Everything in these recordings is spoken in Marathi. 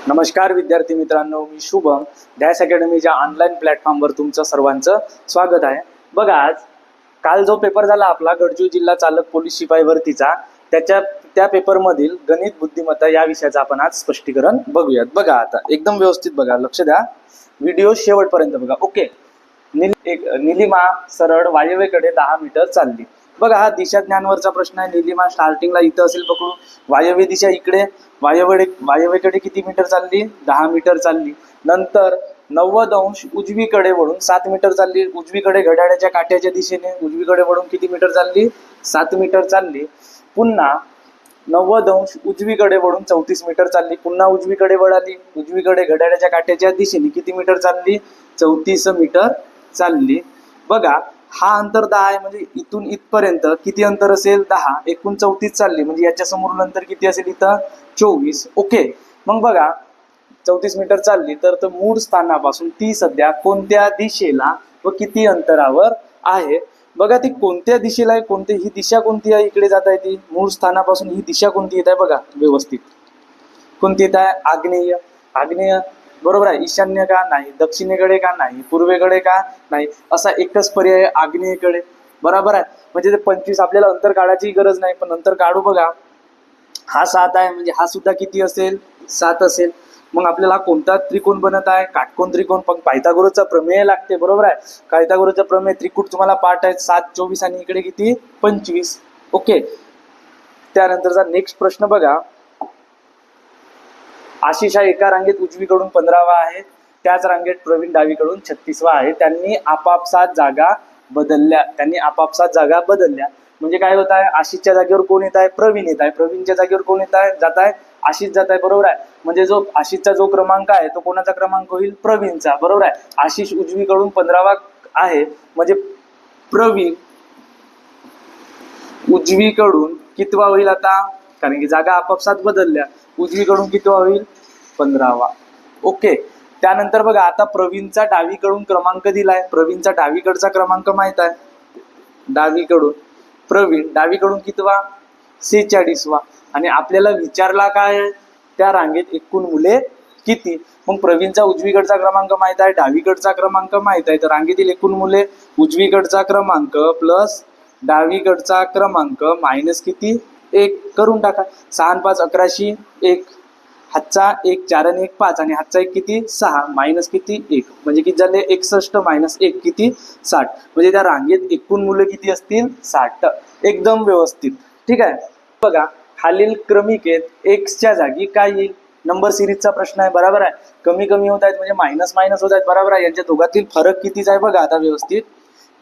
नमस्कार विद्यार्थी मित्रांनो, मी शुभम. डॅश अकॅडमीच्या ऑनलाईन प्लॅटफॉर्मवर तुमचं सर्वांचं स्वागत आहे. बघा, आज काल जो पेपर झाला आपला गडचिरोली जिल्हा चालक पोलीस शिपाई भरतीचा, त्या पेपरमधील गणित बुद्धिमत्ता या विषयाचं आपण आज स्पष्टीकरण बघूयात. बघा, आता एकदम व्यवस्थित बघा, लक्ष द्या, व्हिडिओ शेवटपर्यंत बघा. ओके. निलिमा सरळ वायव्येकडे 10 मीटर चालली. बघा, हा दिशा ज्ञानवरचा प्रश्न आहे. निलिमा स्टार्टिंगला इथं असेल पकडू, वायव्य दिशा इकडे, वायव्येकडे किती मीटर चालली? 10 मीटर चालली. नंतर 90 अंश उजवीकडे वळून 7 मीटर चालली. उजवीकडे घड्याळाच्या काट्याच्या दिशेने उजवीकडे वळून किती मीटर चालली? 7 मीटर चालली. पुन्हा 90 अंश उजवीकडे वळून 34 मीटर चालली. पुन्हा उजवीकडे वळाली, उजवीकडे घड्याळाच्या काट्याच्या दिशेने किती मीटर चालली? 34 मीटर चालली. बघा, हा अंतर 10 आहे, म्हणजे इथून इथपर्यंत किती अंतर असेल? 10. एकूण 34 चालली, म्हणजे याच्या समोर नंतर किती असेल? इथं 24. ओके. मग बघा, 34 मीटर चालली, तर मूळ स्थानापासून ती सध्या कोणत्या दिशेला व किती अंतरावर आहे? बघा, ती कोणत्या दिशेला आहे, ही दिशा कोणती आहे? इकडे जात आहे ती. मूळ स्थानापासून ही दिशा कोणती येत आहे? बघा व्यवस्थित, कोणती येत आहे? आग्नेय. आग्नेय बरोबर आहे. ईशान्य का नाही? दक्षिणेकडे का नाही? पूर्वेकडे का नाही? असा एकच पर्याय आग्नेयेकडे. बरोबर आहे. म्हणजे ते 25 आपल्याला अंतर काढायची गरज नाही, पण नंतर काढू. बघा, हा 7 आहे, म्हणजे हा सुद्धा किती असेल? 7 असेल. मग आपल्याला कोणता त्रिकोण बनत आहे? काटकोन त्रिकोण. पण पायथागोरसचा प्रमेय लागते. बरोबर आहे. पायथागोरसचा प्रमेय, त्रिकूट तुम्हाला पाठ आहे. 7, 24 आणि इकडे किती? 25. ओके. त्यानंतरचा नेक्स्ट प्रश्न बघा. आशिष हा एका रांगेत उजवीकडून 15वा आहे, त्याच रांगेत प्रवीण डावीकडून 36वा आहे. त्यांनी आपापसात जागा बदलल्या. म्हणजे काय होत आहे? आशिषच्या जागेवर कोण येत आहे? प्रवीण येत आहे. प्रवीणच्या जागेवर कोण येत आहे? जात आहे? आशिष जात आहे. बरोबर आहे. म्हणजे जो आशिषचा जो क्रमांक आहे तो कोणाचा क्रमांक होईल? प्रवीणचा. बरोबर आहे. आशिष उजवीकडून 15वा आहे, म्हणजे प्रवीण उजवीकडून कितवा होईल आता? कारण की जागा आपापसात बदलल्या. उजवीकडून कितवा होईल? 15वा. ओके. त्यानंतर बघा, आता प्रवीणचा डावीकडून क्रमांक दिलाय. प्रवीणचा डावीकडचा क्रमांक माहित आहे. प्रवीण डावीकडून कितवा? 46वा. आणि आपल्याला विचारला काय आहे? त्या रांगेत एकूण मुले किती? मग प्रवीणचा उजवीकडचा क्रमांक माहित आहे, डावीकडचा क्रमांक माहित आहे, तर रांगेतील एकूण मुले उजवीकडचा क्रमांक प्लस डावीकडचा क्रमांक मायनस किती? 1 करून टाका. 6 आणि 5 11शी 1, हातचा 1, 4 आणि 1 5, आणि हातचा 1 किती? 6, मायनस किती? 1, म्हणजे किती झाले? 61 मायनस 1 किती? 60. म्हणजे त्या रांगेत एकूण मुलं किती असतील? 60. एकदम व्यवस्थित. ठीक आहे. बघा, खालील क्रमिकेत एक्सच्या जागी काय येईल? नंबर सिरीजचा प्रश्न आहे. बरोबर आहे. कमी कमी होत आहेत, म्हणजे मायनस मायनस होत आहेत. बरोबर आहे. यांच्या दोघातील फरक कितीचा आहे? बघा आता व्यवस्थित.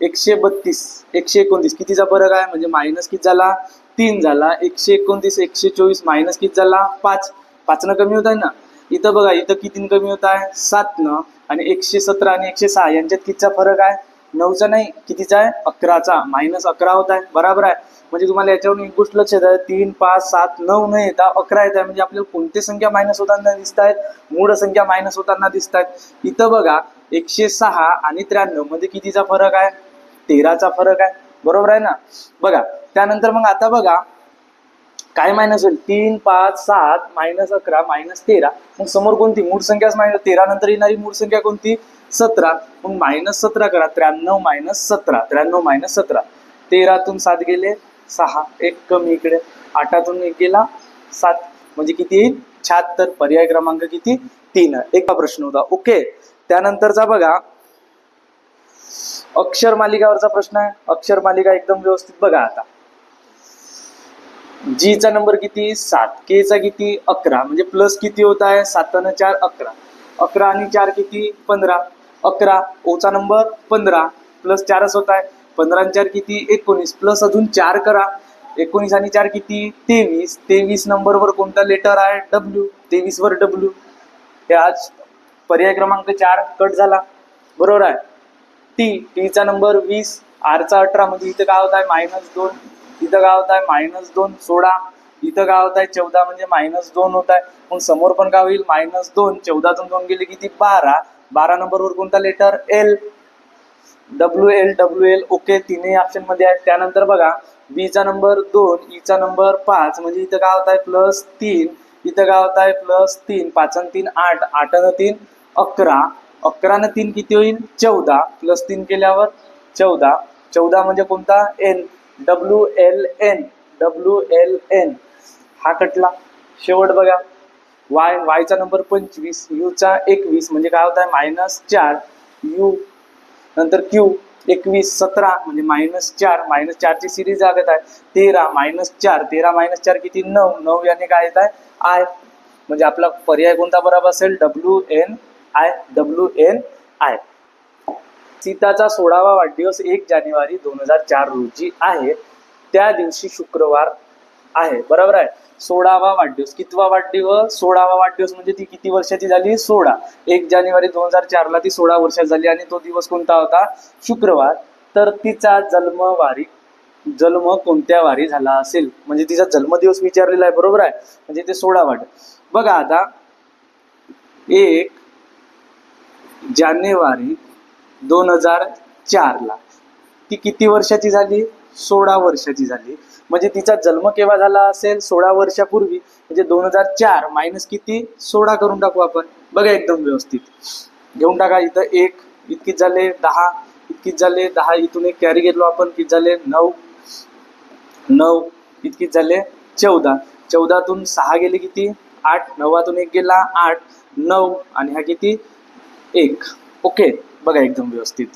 132, 129 कितीचा फरक आहे? म्हणजे मायनस किती झाला? 3 झाला. 129, 124 मायनस किती झाला? 5. 5 न कमी होत आहे ना. इथं बघा, इथं किती कमी होत आहे? 7 न. आणि 117 आणि 106 यांच्यात कितीचा फरक आहे? 9चा नाही, कितीचा आहे? 11चा. मायनस 11 होत आहे. बरोबर आहे. म्हणजे तुम्हाला याच्यावरून एक गोष्ट लक्षात आहे, 3, 5, 7, 9 न येता 11 येत आहे. म्हणजे आपल्याला कोणती संख्या मायनस होताना दिसत आहेत? मूळ संख्या मायनस होताना दिसत आहेत. इथं बघा, 106 आणि 93 मध्ये कितीचा फरक आहे? 13चा फरक आहे. बरोबर आहे ना. बघा, त्यानंतर मग आता बघा काय मायनस होईल? 3, 5, 7 मायनस 11 मायनस 13. मग समोर कोणती मूळ संख्याच मायनस? 13 नंतर येणारी मूळ संख्या कोणती? 17. मग मायनस 17 करा. 93 मायनस 17, 93 मायनस 17. 13तून 7 गेले 6, 1 कमी इकडे. 8तून 1 गेला 7, म्हणजे किती येईल? 76. पर्याय क्रमांक किती? 3. एक प्रश्न होता. ओके. त्यानंतरचा बघा, अक्षर मालिकावरचा प्रश्न आहे. अक्षर मालिका एकदम व्यवस्थित बघा. आता जी चा नंबर किती? 7. के चा किती? 11. म्हणजे प्लस किती होत आहे? 7 आणि 4 11. 11 आणि 4 किती? 15. 11. ओचा नंबर 15 प्लस 4च होत आहे. 15 आणि 4 किती? 19. प्लस अजून 4 करा. 19 आणि 4 किती? 23. 23 नंबरवर कोणता लेटर आहे? डब्ल्यू. 23 वर डब्ल्यू. हे आज पर्याय क्रमांक 4 कट झाला. बरोबर आहे. टी चा नंबर 20. आर चा 18. म्हणजे इथं काय होत आहे? -2. इथं काय होत आहे? -2. 16. इथं काय होत आहे? 14. म्हणजे -2 होत आहे. मग समोर पण काय होईल? -2. 14तून 2 गेले किती? 12. 12 नंबरवर कोणता लेटर? एल. WL. ओके. तीनही ऑप्शन मध्ये आहेत. त्यानंतर बघा, बी चा नंबर 2, ई चा नंबर 5. म्हणजे इथं काय होत आहे? +3 इथं काय होत आहे +3, 5 आणि 3 8, 8 आणि 3 11, 11 आणि 3 किती होईल 14, +3 केल्यावर 14, 14 म्हणजे कोणता एन, WLN, WLN हा कटला. शेवट बघा y चा नंबर 25, u चा 21 म्हणजे काय होत आहे -4, u नंतर q 21, 17 म्हणजे -4, -4 ची सिरीज लागत आहे 13, -4, 13 - 4 किती 9, 9 याने काय येत आहे I, म्हणजे आपला पर्याय कोणता बरोबर असेल WNI, WNI. सीताचा 16वा वाढदिवस 1 जानेवारी 2004 रोजी आहे. त्या दिवशी शुक्रवार आहे. बरोबर आहे. 16वा वाढदिवस, कितवा वाढदिवस 16वा वाढदिवस म्हणजे ती किती वर्षाची झाली 16, 1 जानेवारी 2004 ला ती 16 वर्षाची झाली आणि तो दिवस कोणता होता शुक्रवार. तर तिचा जन्म कोणत्या वारी झाला असेल, म्हणजे तिचा जन्मदिवस विचारलेला आहे. बरोबर आहे. म्हणजे ते 16 वाढ. बघा आता 1 जानेवारी 2004 ला ती किती वर्षाची झाली 16 वर्षाची झाली. म्हणजे तिचा जन्म केव्हा झाला असेल 16 वर्षापूर्वी, म्हणजे 2004 मायनस किती 16 करून टाकू आपण. बघा एकदम व्यवस्थित घेऊन टाका. इथं 1 इतकीच झाले 10, इतकीच झाले 10, इथून एक कॅरी घेतलो आपण किती झाले 9, 9 इतकीच झाले 14, 14तून 6 गेले किती 8, 9तून 1 गेला 8, 9 आणि हा किती 1. ओके. बघा एकदम व्यवस्थित.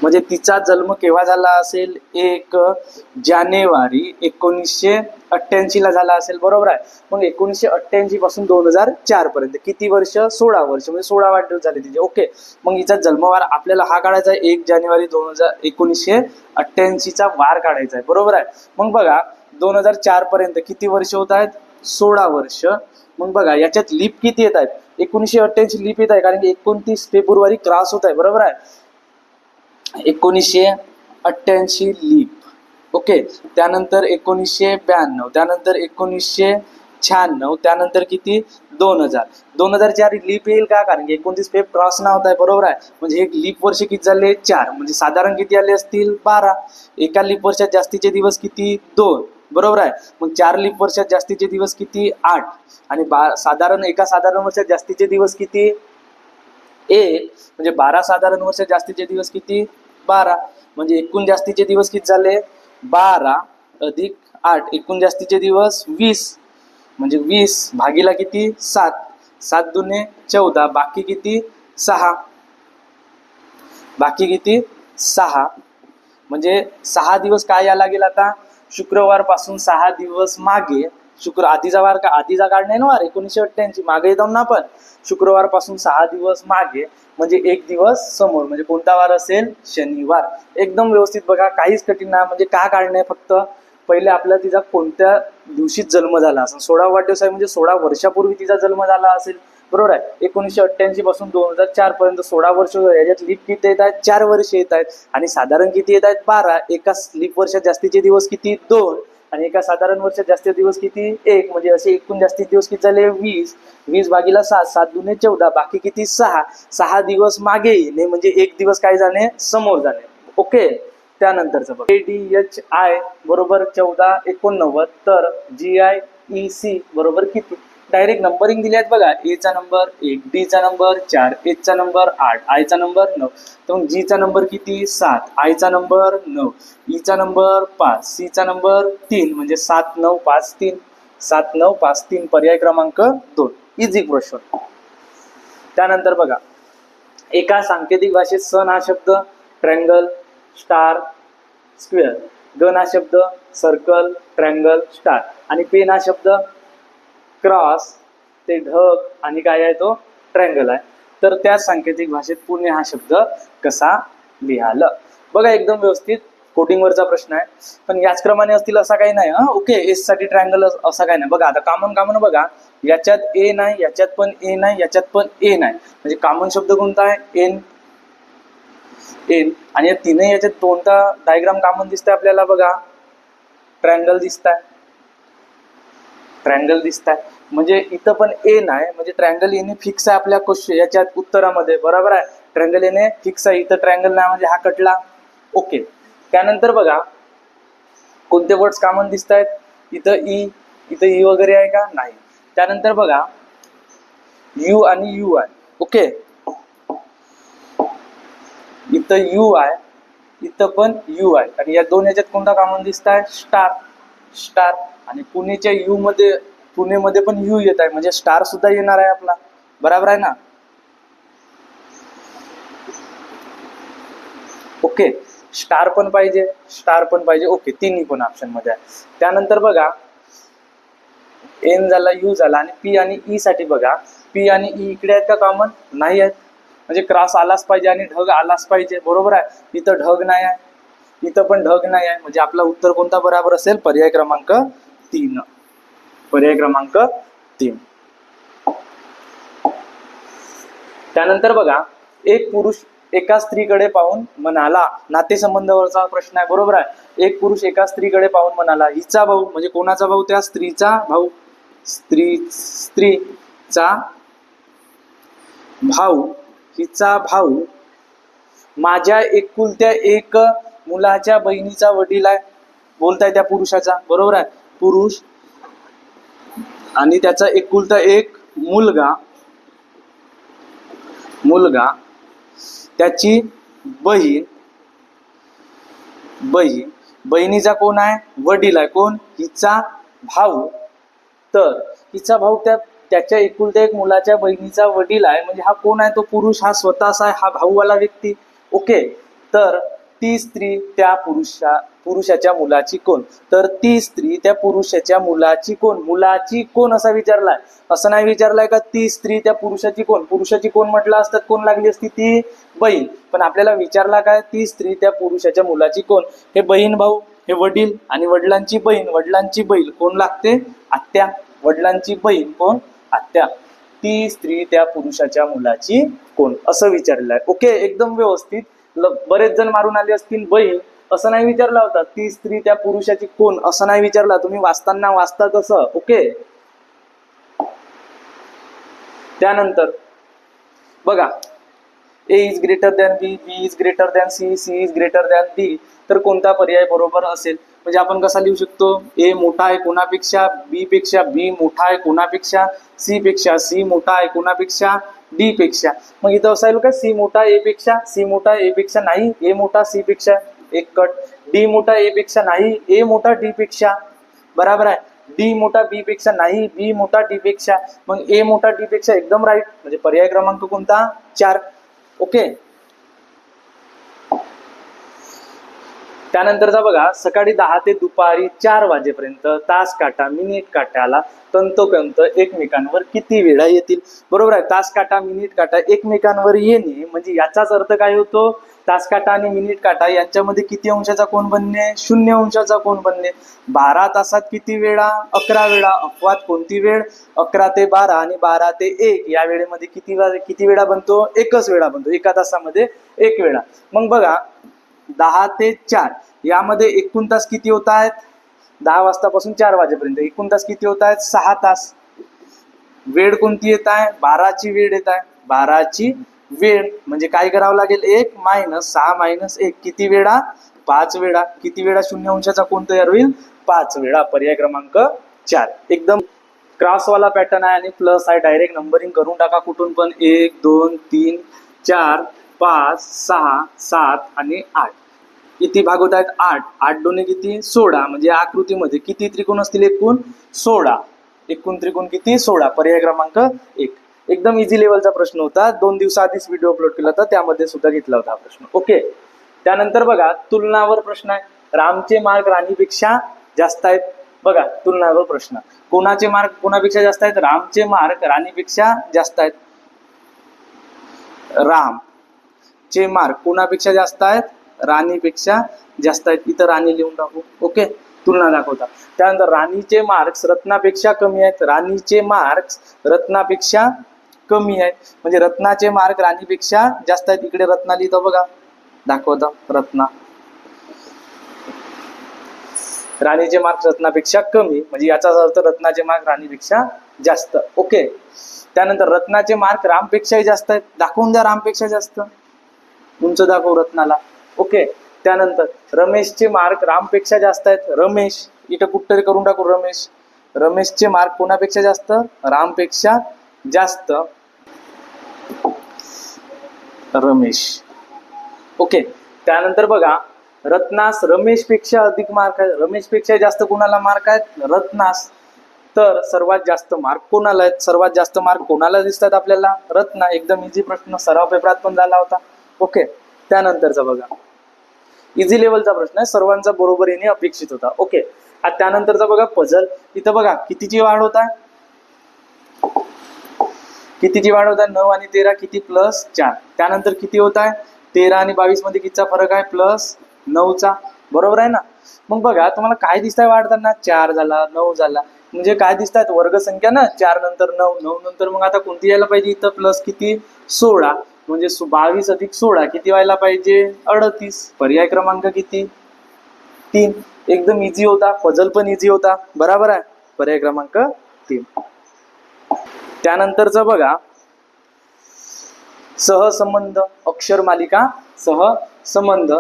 म्हणजे तिचा जन्म केव्हा झाला असेल 1 जानेवारी 1988 ला झाला असेल. बरोबर आहे. मग 1988 पासून 2004 पर्यंत किती वर्ष 16 वर्ष, म्हणजे 16 वाढदिवस झाले तिचे. ओके. मग हिचा जन्मवार आपल्याला हा काढायचा आहे 1 जानेवारी 1988 चा वार काढायचा आहे. बरोबर आहे. मग बघा 2004 पर्यंत किती वर्ष होत आहेत 16 वर्ष. मग बघा याच्यात लीप किती येत आहेत 1988 लीप येत आहे, कारण की 29 फेब्रुवारी क्रॉस होत आहे. बरोबर आहे. 1988 लीप. ओके. त्यानंतर 1992, त्यानंतर 1996, त्यानंतर किती 2004 लीप येईल का, कारण की 29 फेब क्रॉस ना होत आहे. बरोबर आहे. म्हणजे एक लीप वर्ष किती झाले 4, म्हणजे साधारण किती आले असतील 12. एका लीप वर्षात जास्तीचे दिवस किती 2. बरोबर आहे. मग 4 लीप वर्षात जास्तीचे दिवस किती 8, आणि साधारण एका साधारण वर्षात जास्तीचे दिवस किती 1, म्हणजे 12 साधारण वर्षात जास्तीचे दिवस किती 12, म्हणजे एकूण जास्तीचे दिवस किती झाले 12 अधिक 8, एकूण जास्तीचे दिवस 20, म्हणजे 20 भागीला किती 7, 7 दुने 14, बाकी किती 6, बाकी किती 6, म्हणजे 6 दिवस काय या लागेल आता शुक्रवार पासून 6 दिवस मागे. आधीचा वार का आधीचा काढ नाही ना वार 1988 मागे येतो ना आपण. शुक्रवार पासून 6 दिवस मागे म्हणजे 1 दिवस समोर, म्हणजे कोणता वार असेल शनिवार. एकदम व्यवस्थित बघा, काहीच कठीण नाही. म्हणजे का काढणे, फक्त पहिले आपल्याला तिचा कोणत्या दिवशी जन्म झाला असेल. 16 वाढदिवस आहे म्हणजे 16 वर्षापूर्वी तिचा जन्म झाला असेल. बरोबर आहे. 1988 पासून 2004 पर्यंत 16 वर्ष. याच्यात लीप किती येत आहेत 4 वर्ष येत आहेत, आणि साधारण किती येत आहेत 12. एका लीप वर्षात जास्तीचे दिवस किती 2, आणि एका साधारण वर्षात जास्तीचे दिवस किती 1, म्हणजे असे एकूण जास्तीचे दिवस किती झाले 20, 20 भागीला 7, 7 दुने 14, बाकी किती 6, 6 दिवस मागे येणे म्हणजे 1 दिवस काय जाणे समोर जाणे. ओके. त्यानंतरचं बघ ADHI बरोबर 1489, तर GIEC बरोबर किती. डायरेक्ट नंबरिंग दिले आहेत बघा. A चा नंबर 1, D चा नंबर 4, H चा नंबर 8, I चा नंबर 9, तर मग G चा नंबर किती 7, I चा नंबर 9, E चा नंबर 5, C चा नंबर 3, म्हणजे 7953, 7953 पर्याय क्रमांक 2. Easy question. त्यानंतर बघा एका सांकेतिक भाषेत सन हा शब्द ट्रँगल, स्टार, स्क्वेअर, गण हा शब्द सर्कल, ट्रँगल, स्टार, आणि पेन हा शब्द क्रॉस, ते ढग, आणि काय आहे तो ट्रँगल आहे. तर त्या सांकेतिक भाषेत पुणे हा शब्द कसा लिहाल. बघा एकदम व्यवस्थित. कोडिंगवरचा प्रश्न आहे, पण याच क्रमाने असतील असा काही नाही. ओके. एस साठी ट्रँगल असा काही नाही. बघा आता कॉमन बघा, याच्यात ए नाही, याच्यात पण ए नाही, याच्यात पण ए नाही, म्हणजे कॉमन शब्द कोणता आहे एन, एन. आणि या तीनही याच्यात कोणता डायग्राम कॉमन दिसतंय आपल्याला बघा ट्रँगल दिसताय, ट्रँगल दिसताय. म्हणजे इथं पण ए नाही, म्हणजे ट्रँगल येणे फिक्स आहे आपल्या क्वेश्चन याच्यात उत्तरामध्ये. बरोबर आहे. ट्रँगल येणे फिक्स आहे. इथं ट्रँगल नाही म्हणजे हा कटला. ओके. त्यानंतर बघा कोणते वर्ड्स कॉमन दिसत आहेत. इथं ई, इथं ई वगैरे आहे का? नाही. त्यानंतर बघा यू आणि यू आहे. ओके, इथं यू आहे, इथं पण यू आहे, आणि या दोन याच्यात कोणता कॉमन दिसत आहे? स्टार. स्टार. आणि पुणेच्या यू मध्ये, पुणेमध्ये पण यू येत आहे, म्हणजे स्टार सुद्धा येणार आहे आपला. बरोबर आहे ना? ओके, स्टार पण पाहिजे, स्टार पण पाहिजे. ओके, तिन्ही पण ऑप्शन मध्ये आहे. त्यानंतर बघा एन झाला, यू झाला, आणि पी आणि ई साठी बघा, पी आणि ई इकडे आहेत का कॉमन? नाही आहेत, म्हणजे क्रॉस आलाच पाहिजे आणि ढग आलाच पाहिजे. बरोबर आहे. इथं ढग नाही आहे, इथं पण ढग नाही आहे, म्हणजे आपला उत्तर कोणता बरोबर असेल? पर्याय क्रमांक 3. पर्याय क्रमांक 3. त्यानंतर बघा एक पुरुष एका स्त्रीकडे पाहून म्हणाला, नातेसंबंधावरचा प्रश्न आहे. बरोबर आहे. एक पुरुष एका स्त्रीकडे पाहून म्हणाला, हिचा भाऊ, म्हणजे कोणाचा भाऊ? त्या स्त्रीचा भाऊ. स्त्रीचा भाऊ, हिचा भाऊ माझ्या एकुलत्या एक मुलाच्या बहिणीचा वडील आहे. बोलताय त्या पुरुषाचा. बरोबर आहे. पुरुष आणि त्याचा एकुलता एक मुलगा, त्याची बहीण, बहिणीचा कोण आहे? वडील आहे. कोण? हिचा भाऊ. तर हिचा भाऊ त्याच्या एकुलत्या एक मुलाच्या बहिणीचा वडील आहे, म्हणजे हा कोण आहे? तो पुरुष. हा स्वतःचा आहे, हा भाऊवाला व्यक्ती. ओके, तर ती स्त्री त्या पुरुषाच्या मुलाची कोण? तर ती स्त्री त्या पुरुषाच्या मुलाची कोण? मुलाची कोण असा विचारलाय. असं नाही विचारलाय का ती स्त्री त्या पुरुषाची कोण? पुरुषाची कोण म्हटलं असतात, कोण लागली असती? ती बहीण. पण आपल्याला विचारला काय? ती स्त्री त्या पुरुषाच्या मुलाची कोण? हे बहीण भाऊ, हे वडील, आणि वडिलांची बहीण, वडिलांची बहीण कोण लागते? आत्या. वडिलांची बहीण कोण? आत्या. ती स्त्री त्या पुरुषाच्या मुलाची कोण? असं विचारलेलं आहे. ओके, एकदम व्यवस्थित. बरेच जण मारून आले असतील बहीण, असं नाही विचारला होता. ती स्त्री त्या पुरुषाची कोण असं नाही विचारला. तुम्ही वाचताना वाचता तसं. ओके. त्यानंतर बघा A is greater than B, B is greater than C, C is greater than D. तर कोणता पर्याय बरोबर असेल? म्हणजे आपण कसा लिहू शकतो? ए मोठा आहे कोणापेक्षा? बी पेक्षा. बी मोठा आहे कोणापेक्षा? सी पेक्षा. सी मोठा आहे कोणापेक्षा? डी पेक्षा. मग इथं असायला का सी मोठा ए पेक्षा? सी मोठा ए पेक्षा नाही, ए मोठा सी पेक्षा. एक कट. डी मोठा ए पेक्षा नाही, ए मोठा डी पेक्षा. बरोबर आहे. डी मोठा बी पेक्षा नाही, बी मोठा डी पेक्षा. मग ए मोठा डी पेक्षा. एकदम राईट. म्हणजे पर्याय क्रमांक कोणता? 4. ओके. त्यानंतरचा बघा सकाळी 10 ते दुपारी 4 वाजेपर्यंत तास काटा मिनिट काट्याला तंतोतंत एकमेकांवर किती वेळा येतील? बरोबर आहे. तास काटा मिनिट काटा एकमेकांवर येणे म्हणजे याचाच अर्थ काय होतो? तास काटा आणि मिनिट काटा यांच्यामध्ये किती अंशाचा कोन बनणे? 0 अंशाचा कोन बनणे. 12 तासात किती वेळा? 11 वेळा. अपवाद कोणती वेळ? 11 ते 12 आणि 12 ते 1 या वेळेमध्ये किती वेळा बनतो? एकच वेळा बनतो. एका तासामध्ये एक वेळा. मग बघा 10 ते 4 यामध्ये एकूण तास किती होत आहेत? 10 वाजतापासून 4 वाजेपर्यंत एकूण तास किती होत आहेत? 6 तास. वेळ कोणती येत आहे? 12ची वेळ येत आहे. 12ची वेळ म्हणजे काय करावं लागेल? 1 - 6 - 1 किती वेळा? 5 वेळा. किती वेळा 0 अंशाचा कोन तयार होईल? 5 वेळा. पर्याय क्रमांक 4. एकदम क्रॉसवाला पॅटर्न आहे आणि प्लस आहे. डायरेक्ट नंबरिंग करून टाका कुठून पण. 1 2 3 4 5 6 7 आणि 8. किती भाग होत आहेत? 8. 8 दोन्ही किती? 16. म्हणजे आकृतीमध्ये किती त्रिकोण असतील? एकूण 16. एकूण त्रिकोण किती? 16. पर्याय क्रमांक 1. एकदम इझी लेवलचा प्रश्न होता. 2 दिवसाआधीच व्हिडिओ अपलोड केला होता, त्यामध्ये सुद्धा घेतला होता हा प्रश्न. ओके. त्यानंतर बघा तुलनावर प्रश्न आहे. रामचे मार्क राणीपेक्षा जास्त आहेत. बघा तुलनावर प्रश्न. कोणाचे मार्क कोणापेक्षा जास्त आहेत? रामचे मार्क राणीपेक्षा जास्त आहेत. रामचे मार्क कोणापेक्षा जास्त आहेत? राणीपेक्षा जास्त आहेत. इथं राणी लिहून टाकू. ओके. तुलना दाखवता. त्यानंतर राणीचे मार्क्स रत्नापेक्षा कमी आहेत. राणीचे मार्क्स रत्नापेक्षा कमी आहेत. म्हणजे रत्नाचे मार्क राणीपेक्षा जास्त आहेत. इकडे रत्ना लिहितो बघा, दाखवता रत्ना. राणीचे मार्क्स रत्नापेक्षा कमी म्हणजे याचा अर्थ रत्नाचे मार्क राणीपेक्षा जास्त. ओके. त्यानंतर रत्नाचे मार्क रामपेक्षाही जास्त आहेत. दाखवून द्या रामपेक्षा जास्त. उंच दाखव रत्नाला. ओके. त्यानंतर रमेशचे मार्क रामपेक्षा जास्त आहेत. रमेश इथं कुठतरी करून टाकू. रमेशचे मार्क कोणापेक्षा जास्त? रामपेक्षा जास्त. रमेश. ओके. त्यानंतर बघा, रत्नास रमेशपेक्षा अधिक मार्क आहे. रमेशपेक्षा जास्त कोणाला मार्क आहेत? रत्नास. तर सर्वात जास्त मार्क कोणाला आहेत? सर्वात जास्त मार्क कोणाला दिसतात आपल्याला? रत्ना. एकदम इझी प्रश्न, सराव पेपरात पण झाला होता. ओके. त्यानंतरचा बघा, इझी लेवलचा प्रश्न आहे, सर्वांचा बरोबर येणे अपेक्षित होता. ओके. आता त्यानंतरचा बघा पझल. इथं बघा कितीची वाढ होत आहे? कितीची वाढ होत आहे? 9 आणि 13 किती? +4. त्यानंतर किती होत आहे? 13 आणि 22 मध्ये कितीचा फरक आहे? +9चा. बरोबर आहे ना? मग बघा तुम्हाला काय दिसतंय वाढताना? 4 झाला, 9 झाला, म्हणजे काय दिसतात? वर्गसंख्या ना. 4 नंतर 9, 9 नंतर मग आता कोणती यायला पाहिजे? इथं प्लस किती? 16, म्हणजे 22 अधिक 16 किती व्हायला पाहिजे? 38. पर्याय क्रमांक किती? 3. एकदम इझी होता, पझल पण इझी होता. बरोबर आहे. पर्याय क्रमांक 3. त्यानंतरच बघा, सहसंबंध अक्षर मालिका सहसंबंध.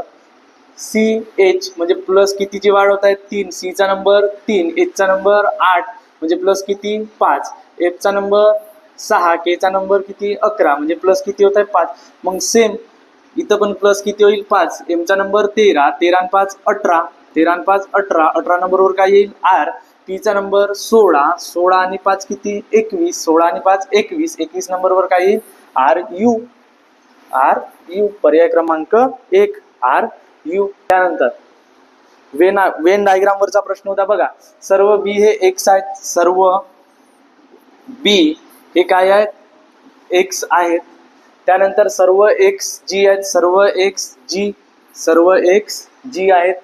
CH म्हणजे प्लस कितीची वाढ होत आहे? 3. C चा नंबर 3, H चा नंबर 8, म्हणजे प्लस किती? 5. F चा नंबर 6, K चा नंबर किती? 11, म्हणजे प्लस किती होत आहे? 5. मग सेम इथं पण प्लस किती होईल? 5. M चा नंबर 13, 13 आणि 5 18, 13 आणि 5 18, 18 नंबरवर काय येईल? R. P चा नंबर 16, 16 आणि 5 किती? 21, 16 आणि 5 21, 21 नंबरवर काय येईल? RU. RU. पर्याय क्रमांक 1 RU. त्यानंतर वेन डायग्राम वरचा प्रश्न होता बघा, सर्व बी हे एक्स आहेत. सर्व बी हे काय आहेत? एक्स आहेत. त्यानंतर सर्व एक्स जी आहेत. सर्व एक्स जी, सर्व एक्स जी आहेत.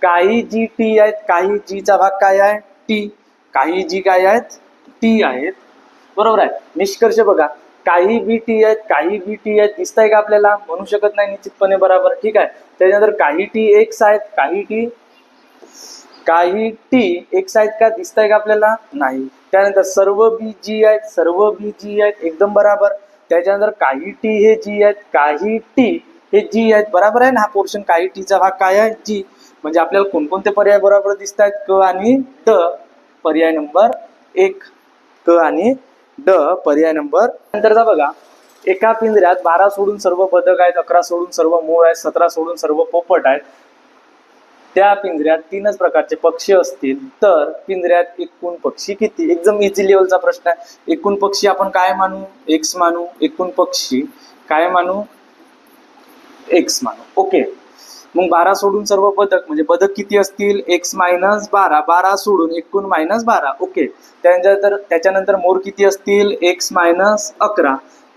काही जी टी आहेत. काही जी चा भाग काय आहे? टी. काही जी काय आहेत? टी आहेत. बरोबर आहे. निष्कर्ष बघा, काही बी टी आहेत, काही बी टी आहेत. दिसतंय का आपल्याला? म्हणू शकत नाही निश्चितपणे. बरोबर. ठीक आहे. त्याच्यानंतर काही टी एक्स आहेत, काही टी एक्स आहेत का? दिसतंय का आपल्याला? नाही. त्यानंतर सर्व बी जी आहेत, सर्व बी जी आहेत. एकदम बरोबर. त्याच्यानंतर काही टी हे जी आहेत, काही टी हे जी आहेत. बरोबर आहे ना? हा पोर्शन काही टीचा भाग काय आहे? जी. म्हणजे आपल्याला कोणकोणते पर्याय बरोबर दिसत आहेत? क आणि ड. पर्याय नंबर 1 क आणि ड. पर्याय नंबर. नंतरचा बघा, एका पिंजऱ्यात 12 सोडून सर्व बदक आहेत, 11 सोडून सर्व मोर आहेत, 17 सोडून सर्व पोपट आहेत. त्या पिंजऱ्यात 3च प्रकारचे पक्षी असतील तर पिंजऱ्यात एकूण पक्षी किती? एकदम इझी लेवलचा प्रश्न आहे. एकूण पक्षी आपण काय मानू? एक्स मानू. एकूण पक्षी काय मानू? एक्स मानू. ओके. मग 12 सोडून सर्व बदक, म्हणजे बदक किती असतील? एक्स मायनस 12, 12 सोडून एकूण -12. ओके. त्याच्यानंतर मोर किती असतील? एक्स मायनस 11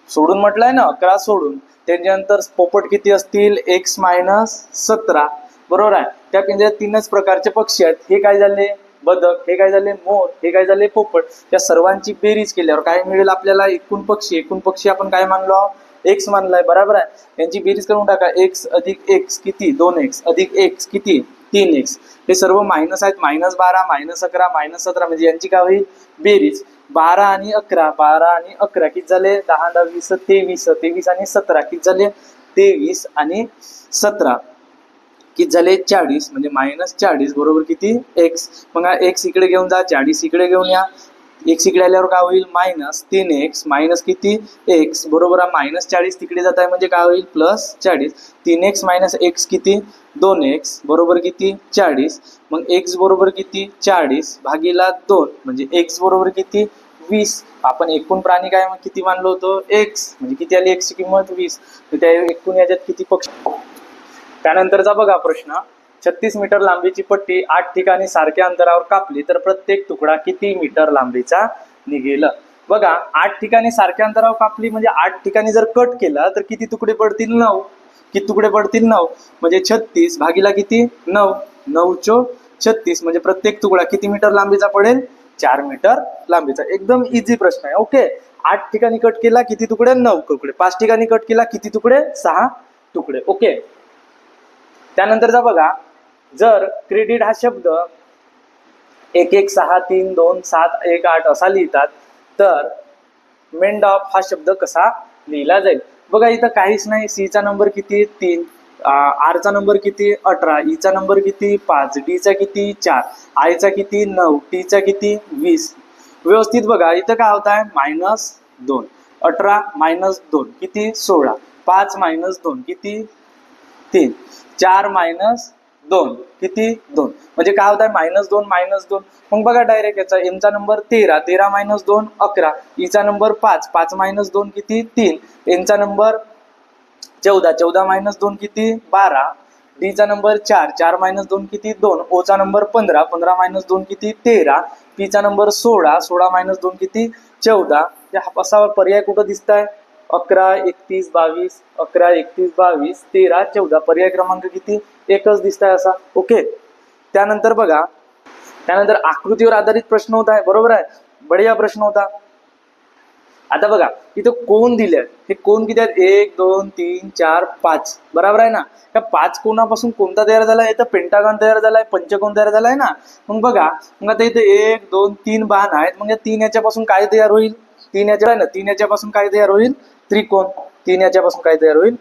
सोडून म्हटलंय ना, 11 सोडून. त्याच्यानंतर पोपट किती असतील? X minus 17. बरोबर आहे. त्या पिंजऱ्यात 3च प्रकारचे पक्षी आहेत. हे काय झाले? बदक. हे काय झाले? मोर. हे काय झाले? पोपट. या सर्वांची बेरीज केल्यावर काय मिळेल आपल्याला? एकूण पक्षी. एकूण पक्षी आपण काय मानलो? एक्स मानलाय. बरोबर आहे. यांची बेरीज करून टाका. एक्स अधिक एक्स किती? 2x अधिक एक्स किती? 3x. हे सर्व मायनस आहेत. -12, -11, -17, म्हणजे यांची काय होईल? बेरीज. 12 आणि 11, 12 आणि 11 किती झाले? 10, 10, 20, 23, 23 आणि 17 किती झाले? 23 आणि 17 किती झाले? 40, म्हणजे -40 बरोबर किती? एक्स. मग एक्स इकडे घेऊन जा, 40 इकडे घेऊन या. एक्स इकडे आल्यावर काय होईल? -3x मायनस किती? एक्स बरोबर. -40 तिकडे जात आहे म्हणजे काय होईल? +40. 3x मायनस एक्स किती? 2x बरोबर किती? 40. मग एक्स बरोबर किती? 40 भागीला 2, म्हणजे एक्स बरोबर किती? 20. आपण एकूण प्राणी काय किती मानलो होतो? एक्स, म्हणजे किती आली एक्सची किंमत? 20. त्या एकूण याच्यात किती पक्षी? त्यानंतरचा बघा प्रश्न, 36 मीटर लांबीची पट्टी 8 ठिकाणी सारख्या अंतरावर कापली तर प्रत्येक तुकडा किती मीटर लांबीचा निघेल? बघा, 8 ठिकाणी सारख्या अंतरावर कापली म्हणजे 8 ठिकाणी जर कट केला तर किती तुकडे पडतील? 9. किती तुकडे पडतील? 9. म्हणजे 36 भागीला किती? 9. 9 चोक 36, म्हणजे प्रत्येक तुकडा किती मीटर लांबीचा पडेल? 4 मीटर लांबीचा. एकदम इझी प्रश्न आहे. ओके. 8 ठिकाणी कट केला किती तुकडे? 9 तुकडे. 5 ठिकाणी कट केला किती तुकडे? 6 तुकडे. ओके. त्यानंतरचा बघा, जर क्रेडिट हा शब्द 11632718 असा लिहितात तर मेंड ऑफ हा शब्द कसा लिहिला जाईल? बघा इथं काहीच नाही. सी चा नंबर किती? 3. आरचा नंबर किती 18, ईचा नंबर किती 5, डीचा किती 4, आयचा किती 9, टीचा किती 20. व्यवस्थित बघा इथं काय होत आहे -2, 18 -2 किती 16, 5 -2 किती 3, 4 -2 किती 2. म्हणजे काय होत आहे -2 -2. मग बघा डायरेक्ट याचा एमचा नंबर 13, 13 -2 11, ईचा नंबर 5, 5 -2 किती 3, एनचा नंबर 14, 14 -2 किती 12, डीचा नंबर 4, 4 -2 किती 2, ओचा नंबर 15, 15 -2 किती 13, पीचा नंबर 16, 16 -2 किती 14. असा पर्याय कुठं दिसत आहे 11 31 22, 11 31 22, 13 14. पर्याय क्रमांक किती एकच दिसत आहे असा. ओके. त्यानंतर बघा त्यानंतर आकृतीवर आधारित प्रश्न होता आहे. बरोबर आहे, बढिया प्रश्न होता. आता बघा इथं कोण दिले आहेत, हे कोण किती आहेत 1 2 3 4 5. बरोबर आहे ना. त्या 5 कोणापासून कोणता तयार झालाय, इथं पेंटागॉन तयार झालाय, पंचकोन तयार झालाय ना. मग बघा मग आता इथे 1 2 3 बाण आहेत. मग या 3 याच्यापासून काय तयार होईल, 3 याच्या आहे ना, 3 याच्यापासून काय तयार होईल त्रिकोण. 3 याच्यापासून काय तयार होईल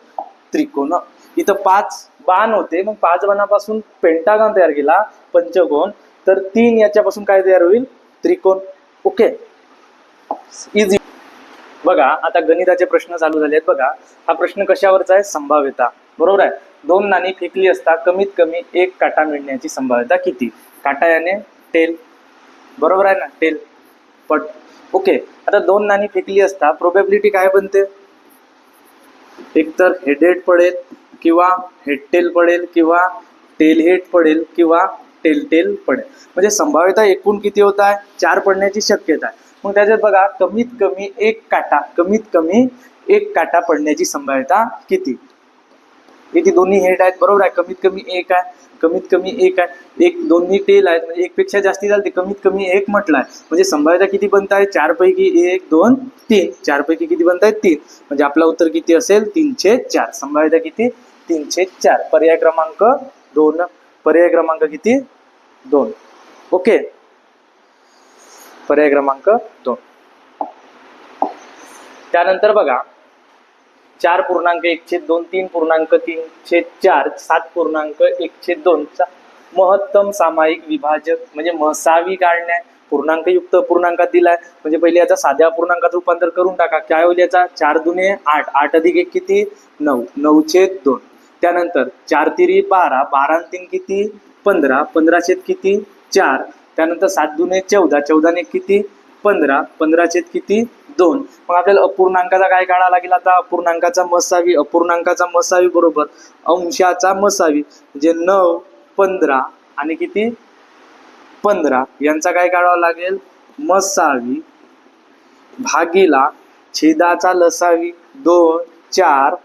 त्रिकोण. इथं 5 बाण होते, मग 5 बाणापासून पेंटागॉन तयार केला पंचकोन, तर 3 याच्यापासून काय तयार होईल त्रिकोण. Okay, easy. बघा आता गणिताचे प्रश्न चालू झाले आहेत. बघा हा प्रश्न कशावरचा आहे, संभाव्यता. बरोबर आहे. 2 नाणी फेकली असता कमीत कमी 1 काटा मिळण्याची संभाव्यता किती. काटा याने टेल. बरोबर आहे ना, टेल पट. ओके. आता 2 नाणी फेकली असता प्रोबॅबिलिटी काय बनते, एकतर हेड हेड पडेल किंवा हेड टेल पडेल किंवा टेल हेड पडेल किंवा टेल टेल पडेल. म्हणजे संभाव्यता एकूण किती होत आहे 4 पडण्याची शक्यता आहे. मग त्याच्यात बघा कमीत कमी 1 काटा, कमीत कमी 1 काटा पडण्याची संभाव्यता किती. इथे दोन्ही हेड आहेत. बरोबर आहे, कमीत कमी 1 आहे, कमीत कमी 1 आहे. एक दोन्ही टेल आहेत म्हणजे 1 पेक्षा जास्ती झाली, कमीत कमी 1 म्हटलाय. म्हणजे संभाव्यता किती बनत आहे 4 पैकी 1 2 3, 4 पैकी किती बनत आहे 3. म्हणजे आपलं उत्तर किती असेल 3/4. संभाव्यता किती 3/4. पर्याय क्रमांक 2. पर्याय क्रमांक किती 2. ओके, पर्याय क्रमांक 2. त्यानंतर बघा 4.1/2, 3.3/4, 7.1/2 चा महत्तम सामायिक विभाजक म्हणजे मसावी काढणे. पूर्णांकयुक्त पूर्णांकात दिलाय म्हणजे पहिले याचा साध्या पूर्णांकात रूपांतर करून टाका. काय होईल याचा 4 दुने 8, 8 अधिक 1 किती 9, 9/2. त्यानंतर 4 तिरी 12, 12 आणि 3 किती 15, 15 किती 4. त्यानंतर 7 दुने 14, 14 ने किती 15, 15 किती 2. मग आपल्याला अपूर्णांकाचा काय काढावा लागेल आता, अपूर्णांकाचा मसावी. अपूर्णांकाचा मसावी बरोबर अंशाचा मसावी म्हणजे 9, 15 आणि किती 15 यांचा काय काढावा लागेल मसावी भागीला छेदाचा लसावी 2, 4,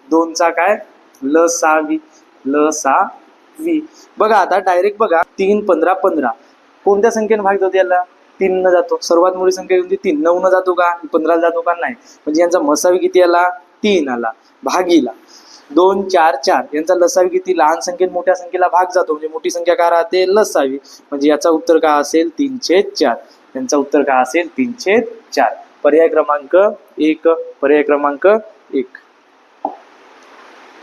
2 चा काय लसावी, लसावी. बघा आता डायरेक्ट बघा 3 15 15 कोणत्या संख्येने भाग जातो याला 3 न जातो. सर्वात मोठी संख्या कोणती 3, 9 न जातो का 15 जातो का नाही. म्हणजे यांचा मसावी किती आला 3 आला भागीला 2 4 4 यांचा लसावी किती, लहान संख्येत मोठ्या संख्येला भाग जातो म्हणजे मोठी संख्या काय राहते लसावी. म्हणजे याचा उत्तर काय असेल 3/4. यांचा उत्तर काय असेल 3/4. पर्याय क्रमांक 1. पर्याय क्रमांक 1.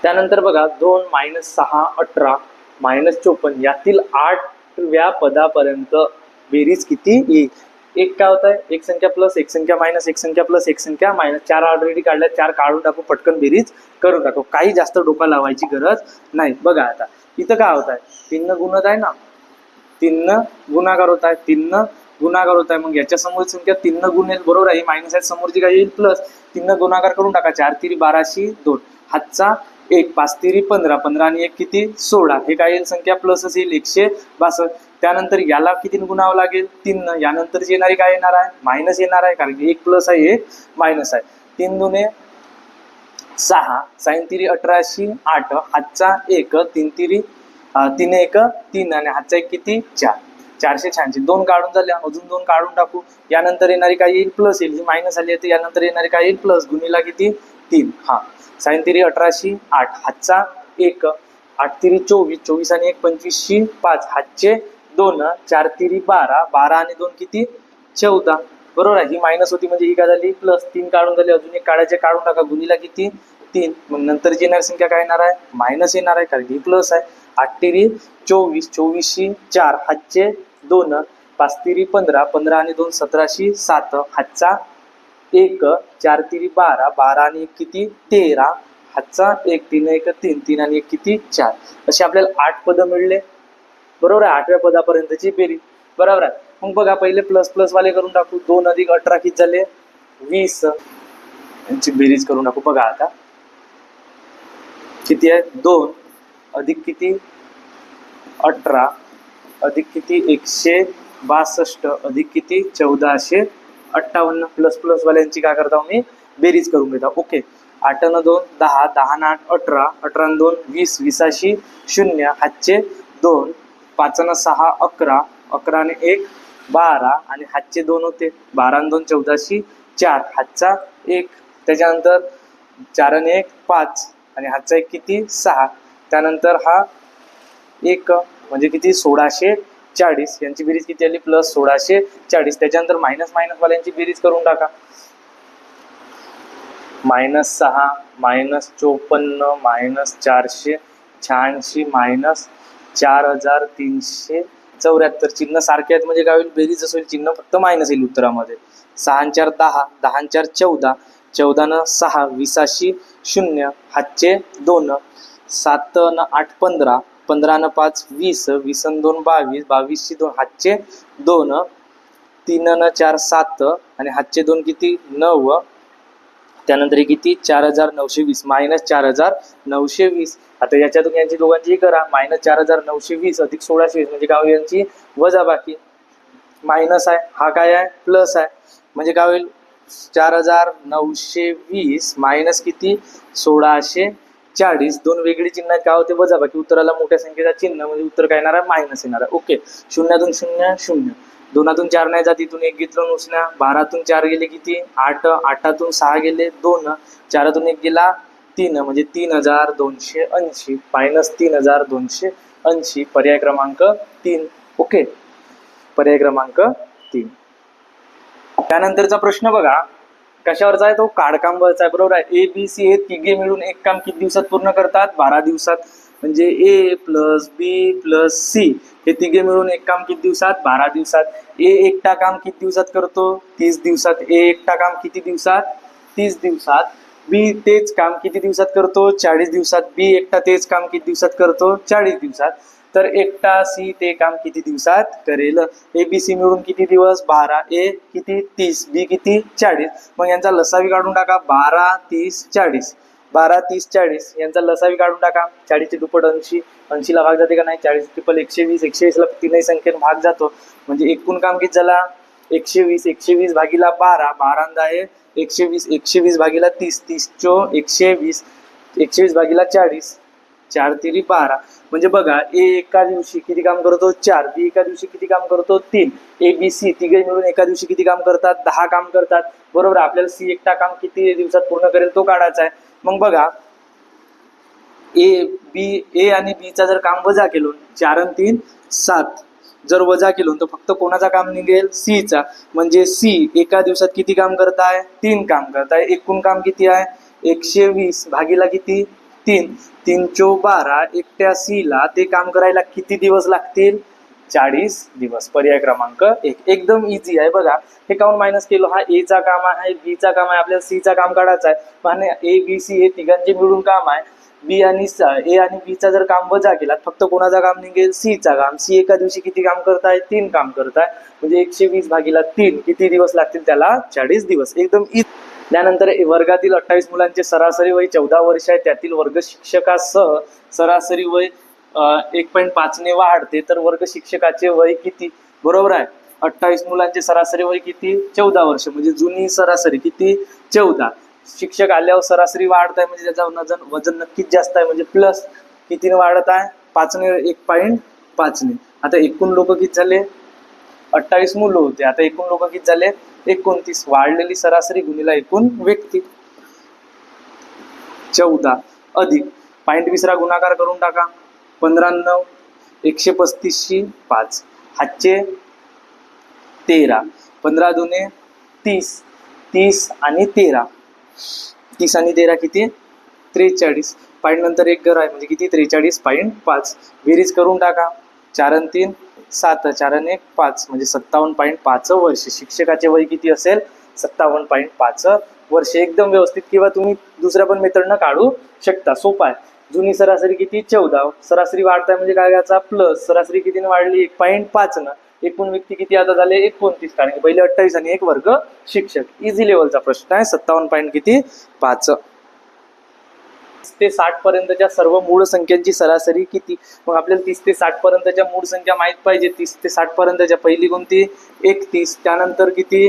त्यानंतर बघा 2 -6 18 -54 यातील 8व्या पदापर्यंत बेरीज किती येईल. एक काय होत आहे एक संख्या प्लस एक संख्या मायनस एक संख्या प्लस एक संख्या मायनस. 4 ऑलरेडी काढल्या, 4 काढून टाकू, पटकन बेरीज करून टाकू, काही जास्त डोका लावायची गरज नाही. बघा आता इथं काय होत आहे 3 न गुणत आहे ना, 3 न गुणाकार होत आहे, 3 न गुणाकार होत आहे. मग याच्या समोर संख्या 3 न गुणेल. बरोबर आहे, मायनस आहे समोरची काय येईल प्लस. 3 न गुणाकार करून टाका. 4 तिरी 12 2 हातचा 1, 5 तिरी 15, 15 आणि 1 किती 16. हे काय येईल संख्या प्लसच येईल 162. त्यानंतर याला किती गुणावं लागेल 3 न. यानंतरची येणारी काय येणार आहे मायनस येणार आहे, कारण की 1 प्लस आहे 1 मायनस आहे. 3 दुने 6, 6 तिरी 18 8 हातचा 1, 3 तिरी 3 1 3 आणि हातचा 1 किती 4. 486. 2 काढून झाल्या, अजून 2 काढून टाकू. यानंतर येणारी काय येईल प्लस येईल, ही मायनस आली आहे यानंतर येणारी काय येईल प्लस. गुणिला किती 3. हा 6 तिरी 18 8 हातचा 1, 8 तिरी 24, 24 आणि 1 25 5 हातचे 2, 4 तिरी 12, 12 आणि 2 किती 14. बरोबर आहे, ही मायनस होती म्हणजे ही काय झाली प्लस. 3 काढून झाली, अजून 1 काढायचे, काढून टाका. गुणिला किती 3, मग नंतरची येणारी संख्या काय येणार आहे, मायनस येणार आहे, कारण की प्लस आहे. 8 तिरी 24, 24शी 4, हातचे 2, 5 तिरी 15, 15 आणि 2 17शी 7, हातचा 1, 4 तिरी 12, 12 आणि 1 किती 13, हातचा 1, 3 1 3, 3 आणि 1 किती 4. असे आपल्याला 8 पद मिळले. बरोबर आहे, 8व्या पदापर्यंतची बेरीज. बरोबर आहे. मग बघा पहिले प्लस प्लस वाले करून टाकू. 2 अधिक 18 किती झाले 20, यांची बेरीज करून टाकू. बघा आता किती आहे, 2 अधिक किती 18 अधिक किती 162 अधिक किती 1458. प्लस प्लस वाल्यांची काय करता मी बेरीज करून घेता. ओके, 8 न 2 10, 10 न 8 18, 18 न 2 20, 20शी 0, हातचे 2, 5 न 6 11, 11 ने 1 12 आणि हातचे 2 होते, 12 न 2 14शी 4, हातचा 1, त्याच्यानंतर 4 ने 1 5 आणि हातचा 1 किती 6, त्यानंतर हा 1 म्हणजे किती 1640. यांची बेरीज किती आली प्लस 1640. त्याच्यानंतर मायनस मायनस वाल्यांची बेरीज करून टाका. -6 -54 -486 -4374. चिन्ह सारखे आहेत म्हणजे काय होईल, बेरीज असं होईल, चिन्ह फक्त मायनस येईल उत्तरामध्ये. 6 आणि 4 10, 10 आणि 4 14, 14 न 6 20शी 0, हातचे 2, 7 न 8 15, 15 न 5 20, 20 न 2 22, 22शी 2, हातचे 2, 3 न 4 7 आणि हातचे 2 किती 9, त्यानंतर हे किती 4920 -4920. आता याच्यातून यांची दोघांची करा. -4920 अधिक 1620 म्हणजे काय होईल, यांची वजा बाकी. मायनस आहे, हा काय आहे प्लस आहे, म्हणजे काय होईल 4920 मायनस किती 1640. दोन वेगळी चिन्ह आहेत, काय होते वजा बाकी. उत्तराला मोठ्या संख्येचा चिन्ह म्हणजे उत्तर काय येणार आहे मायनस येणार आहे. ओके, 0तून 0 0, 2तून 4 नाही जात, इथून 1 घेतलं नुसण्या. 12तून 4 गेले किती 8, 8तून 6 गेले 2, 4तून 1 गेला 3 म्हणजे 3280 -3280. पर्याय क्रमांक 3. ओके, पर्याय क्रमांक 3. त्यानंतरचा प्रश्न बघा कशावरचा आहे, तो काडकांवरचा आहे. बरोबर आहे. ए बी सी हे तिघे मिळून एक काम किती दिवसात पूर्ण करतात 12 दिवसात. म्हणजे ए प्लस बी प्लस सी हे तिघे मिळून एक काम किती दिवसात 12 दिवसात. ए एकटा काम किती दिवसात करतो 30 दिवसात. ए एकटा काम किती दिवसात 30 दिवसात. बी तेच काम किती दिवसात करतो 40 दिवसात. बी एकटा तेच काम किती दिवसात करतो 40 दिवसात. तर एकटा सी ते काम किती दिवसात करेल. ए बी सी मिळून किती दिवस 12, ए किती 30, बी किती 40. मग यांचा लसावी काढून टाका. 12 30 40, 12 30 40 यांचा लसावी काढून टाका. 40चे दुप्पट 80, 80ला भाग जाते का नाही. 40 ट्रिपल 120, 120ला तीनही संख्येने भाग जातो. म्हणजे एकूण काम किती झाला 120, 120 भागीला 12, 12 आहे 120, 120 भागीला 30, 30 चो 120, 120 भागीला 40, 4 तिरी 12. म्हणजे बघा ए एका दिवशी किती काम करतो 4, बी एका दिवशी किती काम करतो 3, ए बी सी तिघे मिळून एका दिवशी किती काम करतात 10 काम करतात. बरोबर. आपल्याला सी एकटा काम किती दिवसात पूर्ण करेल तो काढायचा आहे. मग बघा ए आणि बीचा जर काम वजा केलं 4 आणि 3 7, जर वजा केलं तर फक्त कोणाचा काम निघेल सीचा. म्हणजे सी एका दिवसात किती काम करताय 3 काम करताय. एकूण काम किती आहे 120 भागीला किती 3, 3 चो 12. एकट्या सी ला ते काम करायला किती दिवस लागतील 40 दिवस. पर्याय क्रमांक 1 एकदम इझी आहे. बघा हे काउंट मायनस केलं, हा ए चा काम आहे, बी चा काम आहे, आपल्याला सी चा काम काढायचं आहे. आणि ए बी सी हे तिघांचे मिळून काम आहे. बी आणि ए आणि बी चा जर काम वजा केला फक्त कोणाचा काम निघेल सी चा काम. सी एका दिवशी किती काम करताय 3 काम करताय. म्हणजे 120 भागीला 3 किती दिवस लागतील त्याला 40 दिवस. एकदम इझी. त्यानंतर वर्गातील 28 मुलांचे सरासरी वय 14 वर्ष आहे. त्यातील वर्ग शिक्षकासह सरासरी वय 1.5 ने वाढते, तर वर्ग शिक्षकाचे वय किती. बरोबर आहे. 28 मुलांचे सरासरी वय किती 14 वर्ष, म्हणजे जुनी सरासरी किती 14. शिक्षक आल्यावर सरासरी वाढत आहे म्हणजे त्याचा वजन नक्कीच जास्त आहे, म्हणजे प्लस कितीने वाढत आहे 5 ने 1.5 ने. आता एकूण लोक किती झाले 28 मुलं होते. आता एकूण लोक किती झाले 29. वाढलेली सरासरी गुणिला एकूण व्यक्ती 14 अधिक पॉईंट 20 गुणाकार करून टाका. 15 9 135शी 5, हातचे 13, 15 दुने 30, 30 आणि 13, 30 आणि 13 किती 43. पॉईंट नंतर एक घर आहे म्हणजे किती 43.5. बेरीज करून टाका. 4 आणि 3 7, 4 आणि 1 5 म्हणजे 57.5 वर्ष. शिक्षकाचे वय किती असेल 57.5 वर्ष. एकदम व्यवस्थित. किंवा तुम्ही दुसऱ्या पण मेथडनं काढू शकता. सोपा आहे. जुनी सरासरी किती 14. सरासरी वाढताय म्हणजे काय घ्यायचा प्लस. सरासरी कितीने वाढली 1.5 न. एकूण व्यक्ती किती आता झाले 29. कारण पहिले 28 आणि 1 वर्ग शिक्षक. इझी लेवलचा प्रश्न आहे. 57.5. 30 ते 60 पर्यंतच्या सर्व मूळ संख्यांची सरासरी किती. मग आपल्याला 30 ते 60 पर्यंतच्या मूळ संख्या माहित पाहिजे. 30 ते 60 पर्यंतच्या पहिली कोणती 31. त्यानंतर किती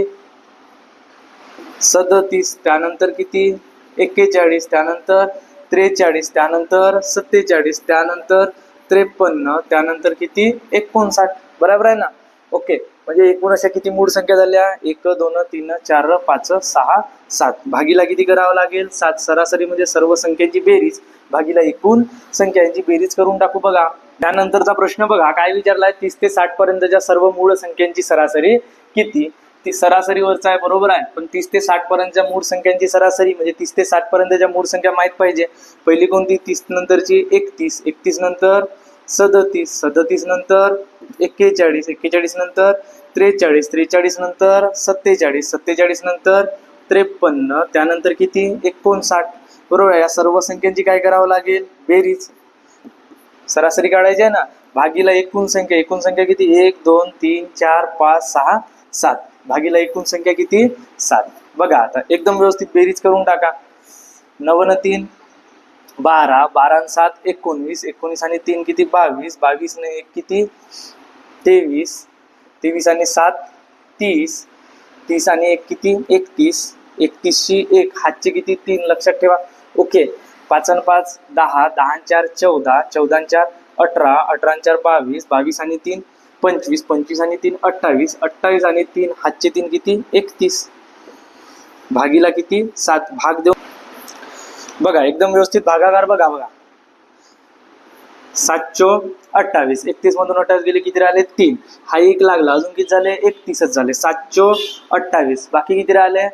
37. त्यानंतर किती 41. त्यानंतर 43. त्यानंतर 47. त्यानंतर 53. त्यानंतर किती 59. बरोबर आहे ना. ओके. म्हणजे एकूण अशा किती मूळ संख्या झाल्या 1 2 3 4 5 6 7. भागीला किती करावं लागेल 7. सरासरी म्हणजे सर्व संख्यांची बेरीज भागीला एकूण संख्यांची बेरीज करून टाकू. बघा त्यानंतरचा प्रश्न बघा काय विचारलाय. 30 ते 60 पर्यंतच्या सर्व मूळ संख्यांची सरासरी किती. ती सरासरीवरचा आहे बरोबर आहे. पण 30 ते 60 पर्यंतच्या मूळ संख्यांची सरासरी म्हणजे 30 ते 60 पर्यंतच्या मूळ संख्या माहित पाहिजे. पहिली कोणती 30 नंतरची 31. 31 नंतर 37. 37 नंतर 41. 41 नंतर 43. 43 नंतर 47. 47 नंतर 53. त्यानंतर किती 59. बरोबर आहे. या सर्व संख्यांची काय करावं लागेल बेरीज. सरासरी काढायची आहे ना. भागीला एकूण संख्या. एकूण संख्या किती 1 2 3 4 5 6 7. भागीला एकूण संख्या किती 7. बघा आता एकदम व्यवस्थित बेरीज करून टाका. 9 आणि 3 12. 12 आणि 7 19. 19 आणि 3 किती 22. 22 ने 1 किती 23. 23 आणि 7 30. 30 आणि 1 किती 31. 31 ची 1 हातचे किती 3 लक्षात ठेवा. ओके. 5 आणि 5 10. 10 आणि 4 14. 14 आणि 4 18. 18 आणि 4 22. 22 आणि 3 25. 25 आणि 3 28. 28 आणि 3 हातचे 3 किती 31. भागीला किती 7. भाग देऊ. बघा एकदम व्यवस्थित भागाकार बघा. 728. 31 मधून 28 गेले किती राहिले 3. हा 1 लागला. अजून किती झाले 31च झाले. 728. बाकी किती राहिले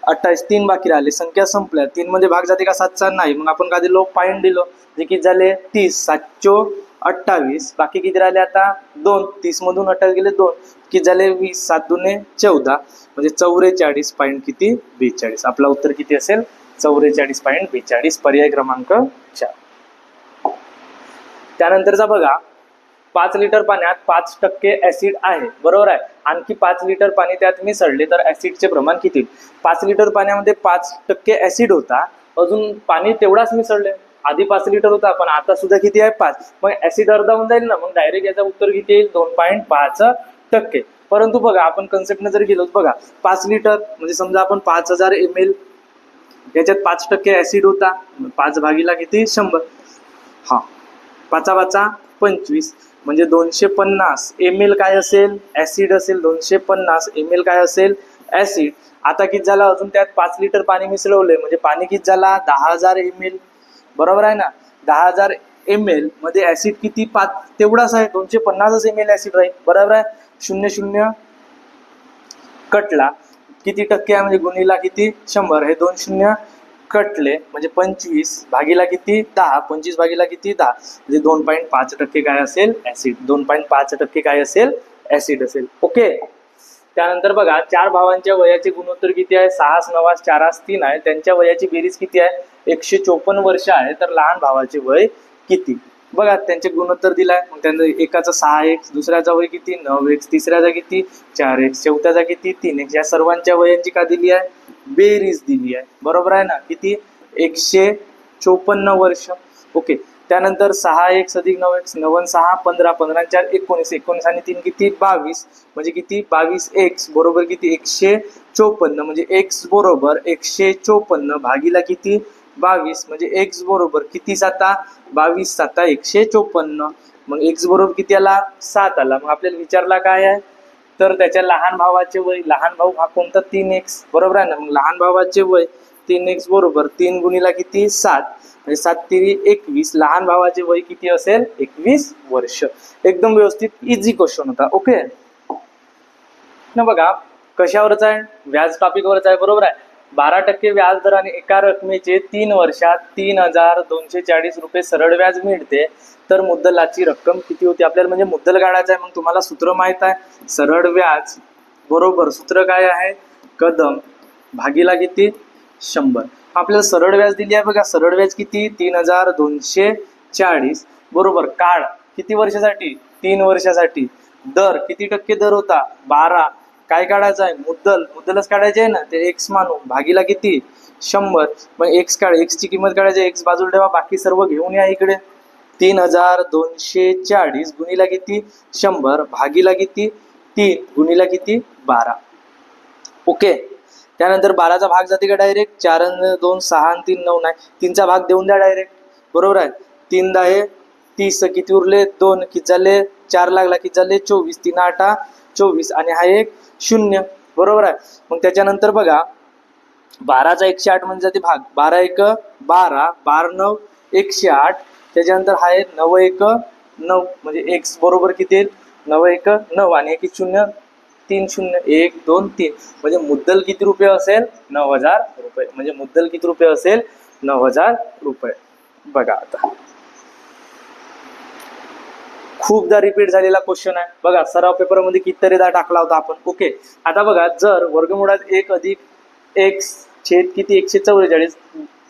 28. 3 बाकी राहिले. संख्या संपल्या. 3 मध्ये भाग जाते का 7चा नाही. मग आपण काय दिलो पॉईंट दिलो. जे किती झाले 30. 728. बाकी किती राहिले आता 2. 30 मधून 28 गेले 2 किती झाले 20. 7 दुने 14 म्हणजे 44 पॉईंट किती 42. आपला उत्तर किती असेल 44.42. पर्याय क्रमांक 4. त्यानंतरचा बघा 5 लिटर पाण्यात 5% ऍसिड आहे बरोबर आहे. आणखी 5 लिटर पाणी त्यात मिसळले तर ऍसिडचे प्रमाण किती. 5 लिटर पाण्यामध्ये 5% ऍसिड होता. अजून पाणी तेवढाच मिसळले. आधी 5 लिटर होता पण आता सुद्धा किती आहे 5. मग ऍसिड अर्धा होऊन जाईल ना. मग डायरेक्ट याचा उत्तर किती येईल 2.5%. परंतु बघा आपण कन्सेप्टने जर गेलो बघा 5 लिटर म्हणजे समजा आपण 5000 ml याच्यात 5% ऍसिड होता. 5 भागीला किती 100. हा 5 5 25 म्हणजे 250 ml काय असेल ऍसिड असेल. 250 ml काय असेल ऍसिड. आता किती झाला अजून त्यात 5 लिटर पाणी मिसळवले म्हणजे पाणी किती झाला 10,000 ml. बरोबर आहे ना. 10,000 ml मध्ये ऍसिड किती 5 तेवढाच आहे. 250 ml ऍसिड राहील. बरोबर आहे. 0 कटला किती टक्के आहे म्हणजे गुणीला किती 100. हे 2 शून्य कटले म्हणजे 25 भागीला किती 10. 25 भागीला किती 10 म्हणजे 2.5% काय असेल ऍसिड. 2.5% काय असेल ऍसिड असेल. ओके. त्यानंतर बघा 4 भावांच्या वयाचे गुणोत्तर किती आहे 6 9 4 3 आहे. त्यांच्या वयाची बेरीज किती आहे 154 वर्ष आहे. तर लहान भावाचे वय किती. बघा त्यांचे गुणोत्तर दिलाय. मग त्यांना एकाचा 6x दुसऱ्याचा वय किती 9x तिसऱ्याचा किती 4x चौथ्याचा किती 3x. या सर्वांच्या वयांची का दिली आहे बेरीज दिली आहे. बरोबर आहे ना. किती 154 वर्ष. ओके. त्यानंतर 6x अधिक 9x 9 6 15 15 4 19 19 आणि 3 किती 22 म्हणजे किती 22x बरोबर किती 154 म्हणजे x बरोबर 154 भागीला किती 22 म्हणजे x बरोबर किती 7 22 7 154. मग x बरोबर किती आला 7 आला. मग आपल्याला विचारला काय आहे तर त्याच्या लहान भावाचे वय. लहान भाऊ हा कोणता 3x बरोबर आहे ना. मग लहान भावाचे वय 3x बरोबर 3 गुणीला किती 7 म्हणजे 7 3 21. लहान भावाचे वय किती असेल 21 वर्ष. एकदम व्यवस्थित इझी क्वेश्चन होता. ओके ना. बघा कशावरच आहे व्याज टॉपिकवरच आहे बरोबर आहे. 12% व्याज दराने एका रकमेचे 3 वर्षात 3,240 रुपये सरळ व्याज मिळते, तर मुद्दलाची रक्कम किती होती? आपल्याला म्हणजे मुद्दल काढायचं आहे. मग तुम्हाला सूत्र माहित आहे, सरळ व्याज बरोबर सूत्र काय आहे? कदम भागीला किती? 100. आपल्याला सरळ व्याज दिली आहे बघा. सरळ व्याज किती? 3,240 बरोबर. काळ किती वर्षासाठी? 3 वर्षासाठी. दर किती टक्के दर होता? 12. काय काढायचं आहे? मुद्दलच काढायचे आहे ना, ते एक्स मानू भागीला किती? 100. मग एक्स काढ, एक्स ची किंमत काढायची, एक्स बाजूला ठेवा, बाकी सर्व घेऊन या इकडे. 3,240 गुणीला किती? 100 भागीला किती? 3 गुणीला किती? 12. ओके. त्यानंतर 12चा भाग जाते का डायरेक्ट? 4 आणि 2 6 आणि 3 9 नाही, 3चा भाग देऊन द्या डायरेक्ट. बरोबर आहे. 3 10 30, किती उरले? 2, किती झाले? 4 लागला, किती झाले? 24. 3 8 24 आणि हा एक 0. बरोबर आहे. मग त्याच्यानंतर बघा 12चा 108 म्हणजे जाते भाग. 12 1 12, 12 9 108. त्याच्यानंतर हा एक 9 1 9 म्हणजे एक्स बरोबर किती येईल? 9 1 9 आणि एक 0 3 0 1 2 3 म्हणजे मुद्दल किती रुपये असेल? 9,000 रुपये. म्हणजे मुद्दल किती रुपये असेल? 9,000 रुपये. बघा आता खूपदा रिपीट झालेला क्वेश्चन आहे बघा. सराव पेपरमध्ये कितीतरीदा टाकला होता आपण. ओके. आता बघा, जर वर्गमुळात 1 अधिक x छेद किती? 144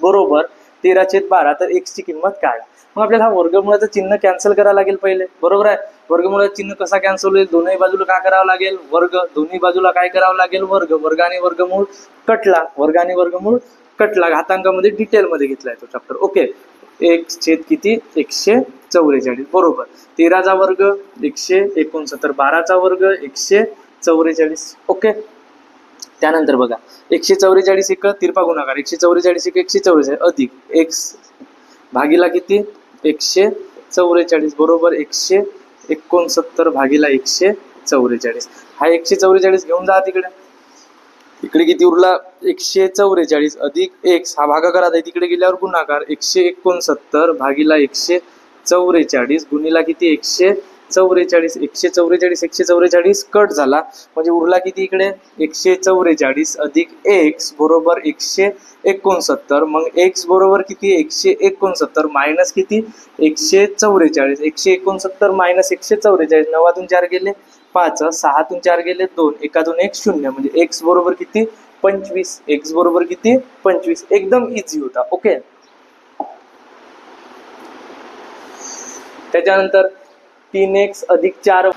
बरोबर 13/12, तर x ची किंमत काय? मग आपल्याला हा वर्गमुळाचं चिन्ह कॅन्सल करावं लागेल पहिले. बरोबर आहे. वर्गमुळाचं चिन्ह कसा कॅन्सल होईल? दोन्ही बाजूला काय करावं लागेल? वर्ग. दोन्ही बाजूला काय करावं लागेल? वर्ग. वर्ग आणि वर्गमूळ कटला. वर्ग आणि वर्गमूळ कटला. घातांकामध्ये डिटेलमध्ये घेतलाय तो चॅप्टर. ओके. x छेद किती? 144 बरोबर. 13चा वर्ग 169, 12चा वर्ग 144. ओके. त्यानंतर बघा 144 एक तिरपा गुणाकार, 144 एक 144 अधिक x भागीला किती? 144 बरोबर 169 भागीला 144. हा 144 घेऊन जा तिकडे. इकडे किती उरला? 144 अधिक x हा भागाकारात आहे, तिकडे गेल्यावर गुणाकार. 169 भागीला 144 गुणीला किती? 144. 144 कट झाला म्हणजे उरला किती इकडे? 144 अधिक x बरोबर 169. मग x बरोबर किती? 169 मायनस किती? 144. 169 मायनस 144. 9 4 गेले 5, 6 4 गेले 2, 1 2 1 0 म्हणजे x बरोबर किती? 25. x बरोबर किती? 25. एकदम इझी होता. ओके. त्याच्यानंतर 3x अधिक 4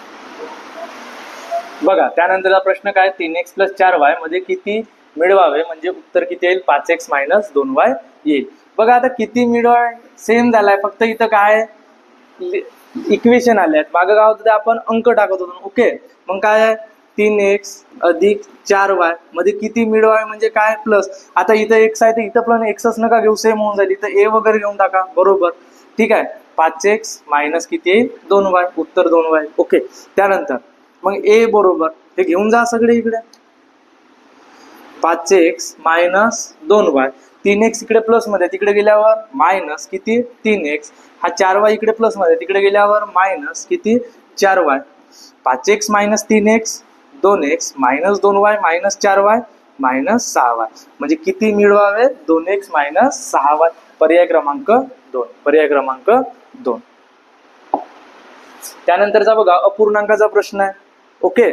बघा. त्यानंतरचा प्रश्न काय? 3x + 4y मध्ये किती मिळवावे? म्हणजे उत्तर किती येईल? 5x - 2y येईल. बघा आता किती मिळवावे सेम झालाय, फक्त इथं काय इक्वेशन आले आहेत. मागं काय होतं ते आपण अंक टाकत होतो. ओके. मग काय आहे? 3x अधिक 4y मध्ये किती मिळवावे म्हणजे काय? प्लस. आता इथं x आहे तर इथं पण एक्सच नका घेऊ, सेम होऊन जाईल. इथं a वगैरे घेऊन टाका. बरोबर. ठीक आहे. 5x मायनस किती येईल? 2y. उत्तर 2y. ओके. त्यानंतर मग a बरोबर हे घेऊन जा सगळे इकडे. 5x - 2y. 3x इकडे प्लस मध्ये, तिकडे गेल्यावर मायनस किती? 3x. हा 4y इकडे प्लस मध्ये, तिकडे गेल्यावर मायनस किती? 4y. 5x - 3x 2x minus 2y minus 4y minus 6y म्हणजे किती मिळवावे? 2x - 6y. पर्याय क्रमांक 2. पर्याय क्रमांक 2. त्यानंतरचा बघा अपूर्णांकाचा प्रश्न आहे. ओके.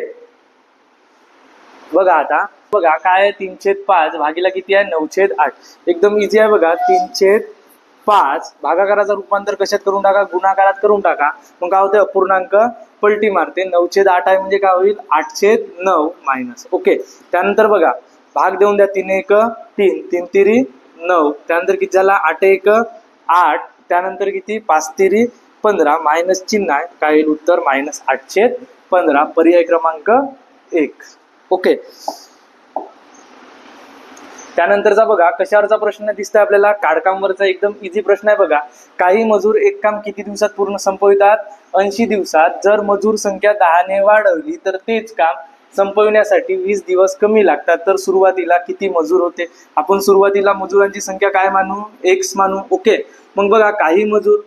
बघा आता बघा काय आहे? 3/5 भागीला किती आहे? 9/8. एकदम इझी आहे बघा. 3/5 भागाकाराचं रूपांतर कशात करून टाका? गुणाकारात करून टाका. मग काय होते? अपूर्णांक पलटी मारते. 9/8 आहे म्हणजे काय होईल? 8/9 मायनस. ओके. त्यानंतर बघा भाग देऊन द्या. 3 1 3, 3 3 9. त्यानंतर किती झाला? 8 1 8. त्यानंतर किती? 5 3 15 मायनस चिन्ह आहे. काय येईल उत्तर? -8/15. पर्याय क्रमांक 1. ओके. त्यानंतरचा बघा कशावरचा प्रश्न दिसतोय आपल्याला? काढकामवरचा. एकदम इझी प्रश्न आहे बघा. काही मजूर एक काम किती दिवसात पूर्ण संपवितात? 80 दिवसात. जर मजूर संख्या 10 ने वाढवली तर तेच काम संपविण्यासाठी 20 दिवस कमी लागतात. तर सुरुवातीला किती मजूर होते? आपण सुरुवातीला मजुरांची संख्या काय मानू? x मानू. ओके. मग बघा काही मजूर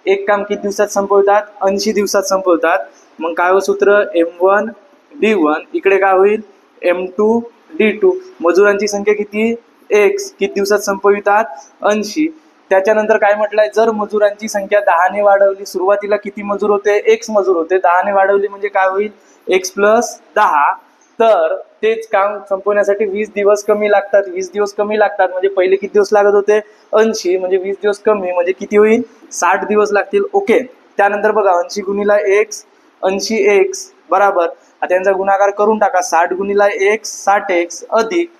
एक काम किती दिवसात संपवतात? 80 दिवसात संपवतात. मग काय हो सूत्र? M1 D1 इकडे काय होईल? M2 D2. मजुरांची संख्या किती x, किती दिवसात संपवितात 80. त्याच्यानंतर काय म्हटलंय, जर मजुरांची संख्या 10 ने वाढवली, सुरुवातीला किती मजूर होते, x मजूर होते, 10 ने वाढवली म्हणजे काय होईल x + 10, तर तेच काम संपवण्यासाठी 20 दिवस कमी लागतात. 20 दिवस कमी लागतात म्हणजे पहिले किती दिवस लागत होते 80, म्हणजे 20 दिवस कमी म्हणजे किती होईल 60 दिवस लागतील. ओके. त्यानंतर बघा 80 गुणिला x, 80x बराबर, आता यांचा गुणाकार करून टाका, 60 गुणिला x 60x अधिक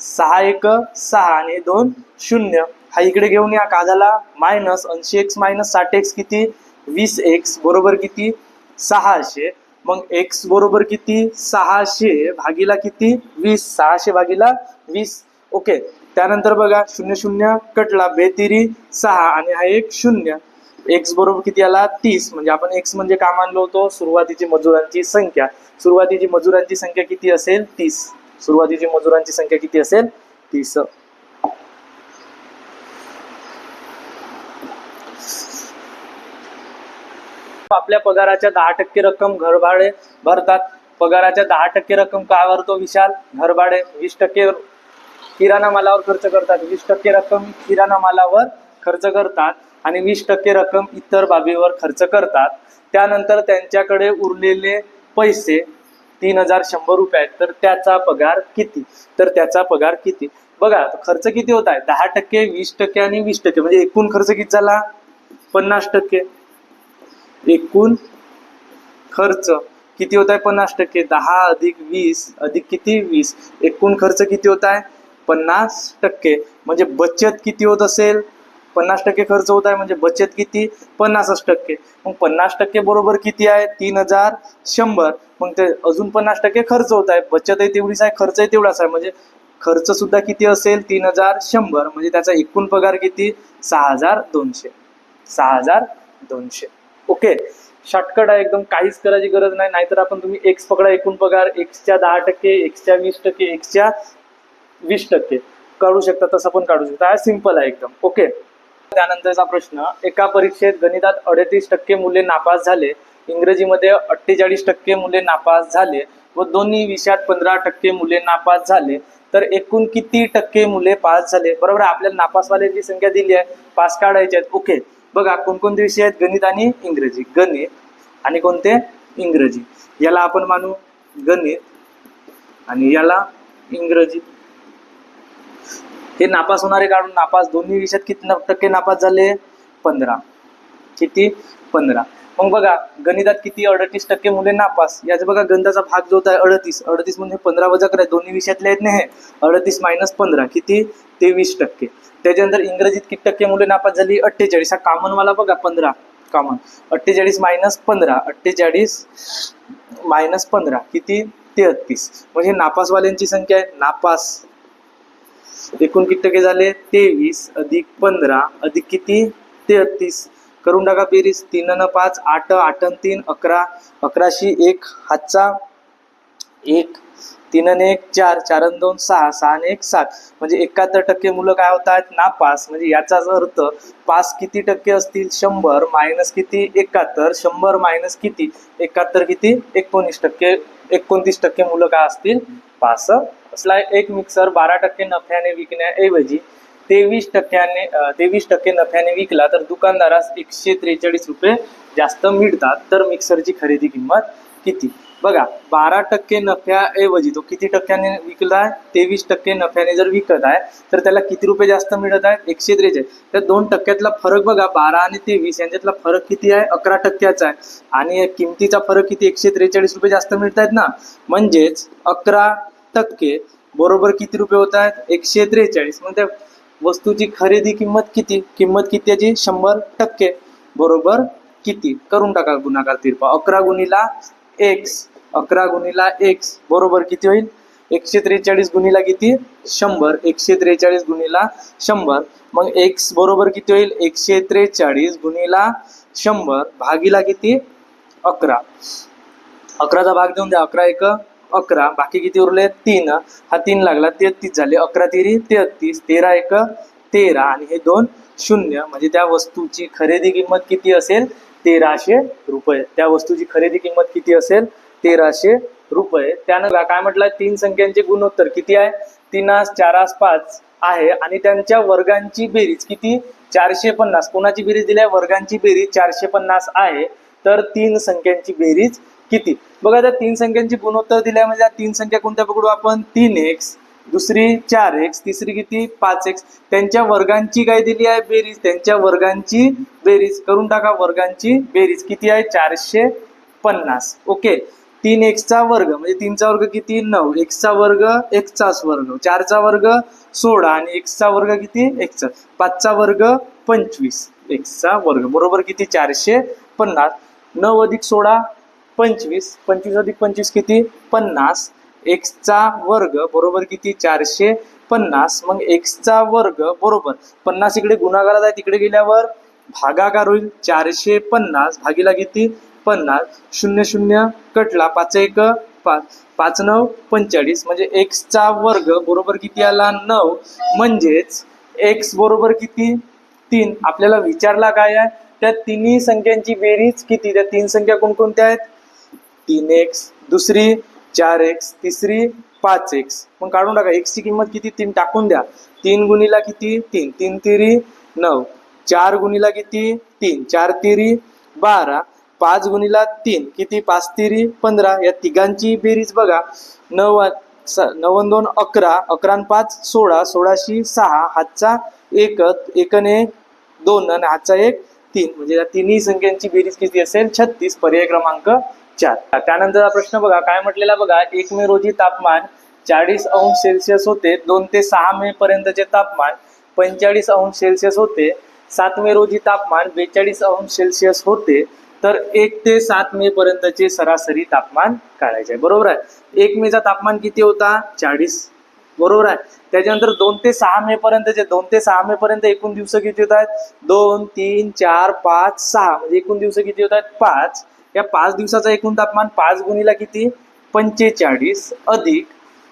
6 1 6 आणि 2 0. हा इकडे घेऊन या, का झाला मायनस 80x मायनस 60x किती 20x बरोबर किती 600. मग x बरोबर किती 600 भागीला किती 20, 600 भागीला 20. ओके. त्यानंतर बघा 0 0 कटला, 2 6 आणि हा एक 0. x बरोबर किती आला 30, म्हणजे आपण x म्हणजे काय मानलो होतो सुरुवातीची मजुरांची संख्या. सुरुवातीची मजुरांची संख्या किती असेल 30. सुरुवातीची मजुरांची संख्या किती असेल 30. आपल्या पगाराच्या 10% रक्कम घरभाडे भरतात. पगाराच्या 10% रक्कम काय भरतो विशाल, घरभाडे. 20% किराणा मालावर खर्च करतात. 20% रक्कम किराणा मालावर खर्च करतात आणि 20% रक्कम इतर बाबीवर खर्च करतात. त्यानंतर त्यांच्याकडे उरलेले पैसे 3100 रुपये आहेत, तर त्याचा पगार किती, तर त्याचा पगार किती. बघा खर्च किती होत आहे 10%, 20% आणि 20%, म्हणजे एकूण खर्च किती झाला 50%. एकूण खर्च किती होत आहे 50%, 10 अधिक 20 अधिक किती 20, एकूण खर्च किती होत आहे 50%. म्हणजे बचत किती होत असेल 50% खर्च होत आहे म्हणजे बचत किती 50%. मग 50% बरोबर किती आहे 3100. मग ते अजून 50% खर्च होत आहे, बचत आहे तेवढीच आहे, खर्च आहे तेवढाच आहे, म्हणजे खर्च सुद्धा किती असेल 3100. म्हणजे त्याचा एकूण पगार किती 6200. 6200. ओके. शॉर्टकट आहे एकदम, काहीच करायची गरज नाही. नाहीतर आपण तुम्ही एक्स पकडा, एकूण पगार एक्सच्या 10%, एक्सच्या 20%, एक्सच्या 20% काढू शकता, तसं पण काढू शकता. हा सिंपल आहे एकदम. ओके. त्यानंतरचा प्रश्न, एका परीक्षेत गणितात 38% मुले नापास झाले, इंग्रजीमध्ये 48% मुले नापास झाले व दोन्ही विषयात 15% मुले नापास झाले, तर एकूण किती टक्के मुले पास झाले. बरोबर, आपल्याला नापासवाल्यांची संख्या दिली आहे, पास काढायचे आहेत. ओके. बघा कोणकोणते विषय आहेत, गणित आणि इंग्रजी. गणित आणि कोणते इंग्रजी. याला आपण मानू गणित आणि याला इंग्रजी. हे नापास होणारे काढून, नापास दोन्ही विषयात किती टक्के नापास झाले 15. किती 15. मग बघा गणितात किती 38% मुले नापास. याचा बघा गणिताचा भाग जो आहे 38 म्हणजे 15 वजा करा, दोन्ही विषयातले आहेत ना हे. 38 मायनस 15 किती 23%. त्याच्यानंतर इंग्रजीत किती टक्के मुले नापास झाली 48. हा कॉमन वाला बघा 15 कॉमन. 48 मायनस 15, 48 मायनस 15 किती 33. म्हणजे नापासवाल्यांची संख्या आहे. नापास एकूण किती टक्के झाले 23 अधिक 15 अधिक किती 33. करून टाका बेरीज. 3 आणि 5 8, 8 आणि 3 11, 11शी 1 हातचा 1, 3 आणि 1 4, 4 आणि 2 6, 6 आणि 1 7. म्हणजे 71% मुलं काय होतात नापास. म्हणजे याचाच अर्थ पास किती टक्के असतील 100 मायनस किती 71, 100 मायनस किती 71 किती 19%. 29% मुलं काय असतील पास असला. एक मिक्सर 12% नफ्याने विकण्याऐवजी 23% नफ्याने विकला तर दुकानदारास 143 रुपये जास्त मिळतात, तर मिक्सरची खरेदी किंमत किती. बघा 12% नफ्याऐवजी तो किती टक्क्याने विकलाय 23% नफ्याने जर विकत आहे तर त्याला किती रुपये जास्त मिळत आहे 143. त्या 2% फरक बघा 12 आणि 23 यांच्यातला फरक किती आहे 11%चा आहे आणि किमतीचा फरक किती 143 रुपये जास्त मिळत आहेत ना. म्हणजेच 11% बरोबर किती रुपये होत आहेत 143. मग त्या वस्तूची खरेदी किंमत किती, किंमत किती याची 100% बरोबर किती. करून टाका गुणाकार तिरपा. 11 गुणिला x, 11 गुणिला x बरोबर किती होईल 143 गुणिला किती 100, 143 गुणिला 100. मग x बरोबर किती होईल 143 गुणिला 100 भागीला किती 11. 11चा भाग देऊन द्या. 11 1 11, बाकी किती उरले 3. हा 3 लागला 33 झाले. 11 3 33, 13 1 13 आणि हे 2 0. म्हणजे त्या वस्तूची खरेदी किंमत किती असेल 1300 रुपये. त्या वस्तूची खरेदी किंमत किती असेल 1300 रुपये. त्यानं काय म्हटलं, तीन संख्यांचे गुणोत्तर किती आहे, 3 4 5 आहे आणि त्यांच्या वर्गांची बेरीज किती, 450. कोणाची बेरीज दिली आहे, वर्गांची बेरीज 450 आहे. तर तीन संख्यांची बेरीज किती. बघा त्या तीन संख्यांची गुणोत्तर दिल्या म्हणजे तीन संख्या कोणत्या पकडू आपण, 3x, दुसरी 4x, तिसरी किती 5x. त्यांच्या वर्गांची काय दिली आहे, बेरीज. त्यांच्या वर्गांची बेरीज करून टाका. वर्गांची बेरीज किती आहे, 450. ओके. 3x चा वर्ग म्हणजे 3 चा वर्ग किती 9, x चा वर्ग x चा वर्ग, 4 चा वर्ग 16 आणि x चा वर्ग किती x, 5 चा वर्ग 25, x चा वर्ग बरोबर किती 450. 9 अधिक 16 25, 25 अधिक 25 किती 50, x चा वर्ग बरोबर किती 450. मग x चा वर्ग बरोबर 50 इकडे गुणाकारात आहे, तिकडे गेल्यावर भागाकार होईल. 450 भागीला किती 50, 0 0 कटला, 5 1 5, 5 9 45 म्हणजे x चा वर्ग बरोबर किती आला 9. म्हणजेच x बरोबर किती 3. आपल्याला विचारला काय आहे, त्या तिन्ही संख्यांची बेरीज किती. त्या तीन संख्या कोणकोणत्या आहेत, 3x, दुसरी 4x, तिसरी 5x. मग काढून टाका. x ची किंमत किती 3 टाकून द्या. 3 गुणिला किती 3, 3 तिरी 9, 4 गुणिला किती 3, 4 तिरी 12, 5 गुणिला 3 किती 5 तिरी 15. या तिघांची बेरीज बघा. 9 9 2 11, 11 5 16, 16शी 6, हातचा 1 1 1 2 आणि हातचा 1 3. म्हणजे या तिन्ही संख्यांची बेरीज किती असेल 36. पर्याय क्रमांक 4. त्यानंतरचा प्रश्न बघा काय म्हटलेला बघा. 1 मे रोजी तापमान 40 अंश सेल्सिअस होते. 2 ते 6 मे पर्यंतचे तापमान 45 अंश सेल्सिअस होते. 7 मे रोजी तापमान 42 अंश सेल्सिअस होते. तर 1 ते 7 मे पर्यंतचे सरासरी तापमान काढायचे. बरोबर आहे. 1 मेचा तापमान किती होता 40, बरोबर आहे. त्याच्यानंतर 2 ते 6 मे पर्यंतचे, 2 ते 6 मे पर्यंत एकूण दिवस किती होत आहेत 2 3 4 5 6 म्हणजे एकूण दिवस किती होत आहेत 5. या 5 दिवसाचा एकूण तापमान 5 गुणिला किती 45 अधिक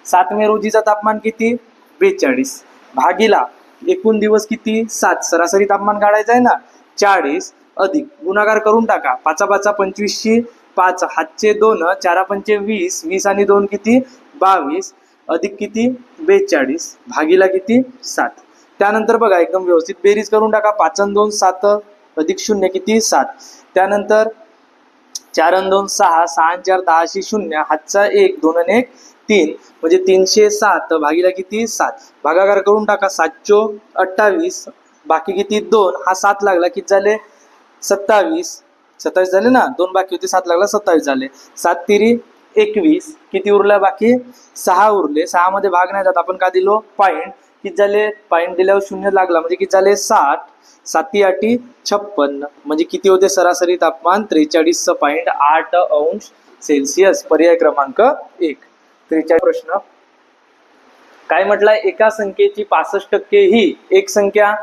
7 मे रोजीचा तापमान किती 42 भागीला एकूण दिवस किती 7. सरासरी तापमान काढायचं आहे ना 40 अधिक गुणाकार करून टाका. 5 5 25शी 5, हातचे 2, 4 पंचे 20, 20 आणि 2 किती 22 अधिक किती 42 भागीला किती 7. त्यानंतर बघा एकदम व्यवस्थित बेरीज करून टाका. 5 आणि 2 7 अधिक 0 किती 7. त्यानंतर 4 आणि 2 6, 6 आणि 4 10शी 0, हातचा 1 2 आणि 1 3 म्हणजे 307 भागीला किती 7. भागाकार करून टाका. 7 28 बाकी किती 2, हा 7 लागला किती झाले 27 झाले ना, 2 बाकी होते 7 लागला 27 झाले. 7 तिरी 21 किती उरला बाकी 6 उरले. 6 मध्ये भाग नाही जात, आपण का दिलो पॉईंट. किती झाले पॉईंट दिल्यावर 0 लागला म्हणजे किती झाले 60. 7 8 56 म्हणजे किती होते सरासरी तापमान 43.8 अंश सेल्सिअस. पर्याय क्रमांक 1. 43 प्रश्न काय म्हटलाय, एका संख्येची 65% ही एक संख्या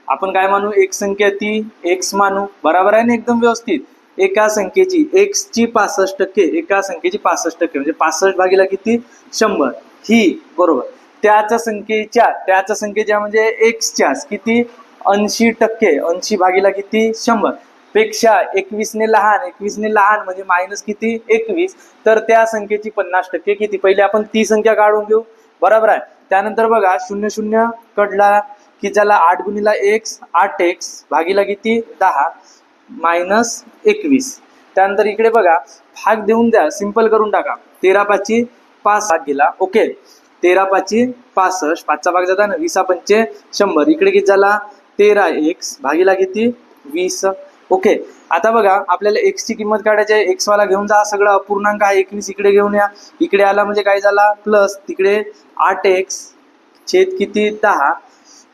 आपण काय मानू, एक संख्या ती x मानू. बरोबर आहे ना, एकदम व्यवस्थित. एका संख्येची x ची 65%, एका संख्येची 65% म्हणजे 65 भागीला किती 100 ही बरोबर त्याच संख्येच्या म्हणजे x च्या किती 80%, 80 भागीला किती 100 पेक्षा 21 ने लहान म्हणजे मायनस किती 21. तर त्या संख्येची 50% किती. पहिले आपण ती संख्या काढून घेऊ. बरोबर आहे. त्यानंतर बघा 0 0 कडला की ज्याला 8 गुणिला x 8x भागीला किती 10 मायनस 21. त्यानंतर इकडे बघा भाग देऊन द्या, सिंपल करून टाका. 13 5 5 भागीला ओके 13 5 65, 5चा भाग जाता ना 20 पंचे 100. इकडे किती झाला 13x भागीला किती 20. ओके. आता बघा आपल्याला x ची किंमत काढायची आहे. x वाला घेऊन जा, सगळं अपूर्णांक आहे 21 इकडे घेऊन या. इकडे आला म्हणजे काय झाला प्लस, तिकडे 8x छेद किती 10,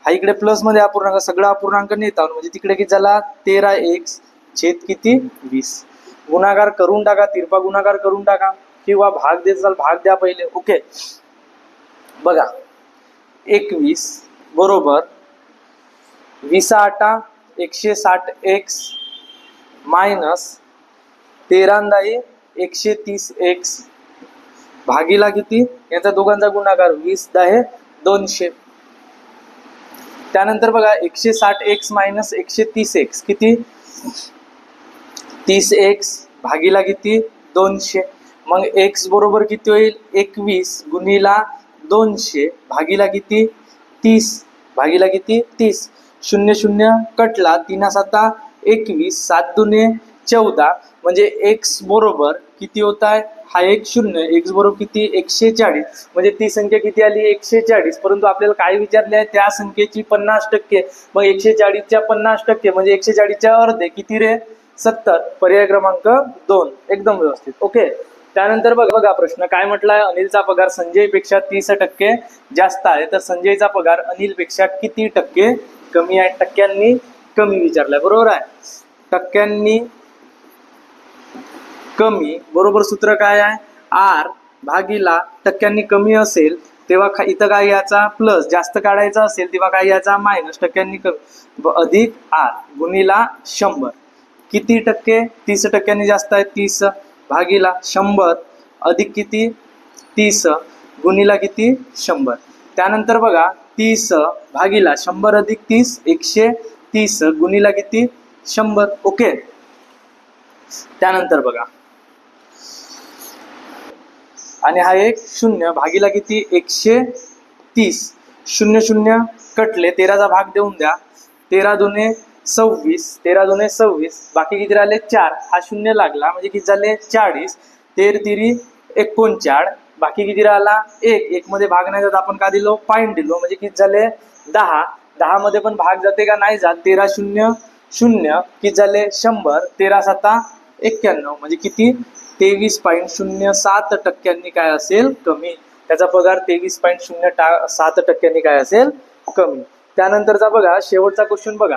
हा इकडे प्लस मध्ये अपूर्णांक, सगळा अपूर्णांक नेता म्हणजे तिकडे किती झाला 13x छेद किती 20. गुणाकार करून टाका, तिरपा गुणाकार करून टाका किंवा भाग देत जाल, भाग द्या पहिले. ओके बघा 21 बरोबर 20 8 160x मायनस 13 130x भागीला किती यांचा दोघांचा गुणाकार 20 10 200. त्यानंतर बघा 160x मायनस 130x किती 30x भागीला किती 200. मग x बरोबर किती होईल 21 गुणिला 200 भागीला किती 30 भागीला किती 30 शून्य शून्य कटला 3 7 21 7 दुने 14 म्हणजे x बरोबर किती होत आहे हा एक शून्य x बरोबर किती 140 म्हणजे ती संख्या किती आली 140 परंतु आपल्याला काय विचारले आहे त्या संख्येची 50% मग 140च्या 50% म्हणजे 140च्या अर्धे किती रे 70 पर्याय क्रमांक 2 एकदम व्यवस्थित ओके। त्यानंतर बघा प्रश्न काय म्हटलाय अनिलचा पगार संजय पेक्षा 30% जास्त आहे तर संजयचा पगार अनिल पेक्षा किती टक्के कमी आहे टक्क्यांनी कमी विचारलाय बरोबर आहे टक्क्यांनी कमी बरोबर सूत्र काय आहे आर भागीला टक्क्यांनी कमी असेल तेव्हा इथं काय याचा प्लस जास्त काढायचा असेल तेव्हा काय याचा मायनस टक्क्यांनी कमी अधिक आर गुणिला 100 किती टक्के 30 टक्क्यांनी जास्त आहे 30 भागीला 100 अधिक किती 30 गुणिला किती 100 त्यानंतर बघा 30 भागीला 100 अधिक 30 130 गुणिला किती 100 ओके। त्यानंतर बघा आणि हा एक शून्य भागीला किती 130 शून्य शून्य कटले 13चा भाग देऊन द्या 13 दुने 26 13 दुने 26 बाकी किती राहिले 4 हा शून्य लागला म्हणजे किती झाले 40 13 तिरी 39 बाकी किती राहिला 1 मध्ये भाग नाही जात आपण का दिलो पॉईंट दिलो म्हणजे किती झाले 10 10 मध्ये पण भाग जाते का नाही जात 13 शून्य शून्य किती झाले 100 13 7 91 म्हणजे किती 23.07 टक्क्यांनी काय असेल कमी त्याचा पगार 23.07 टक्क्यांनी काय असेल कमी। त्यानंतरचा बघा शेवटचा क्वेश्चन बघा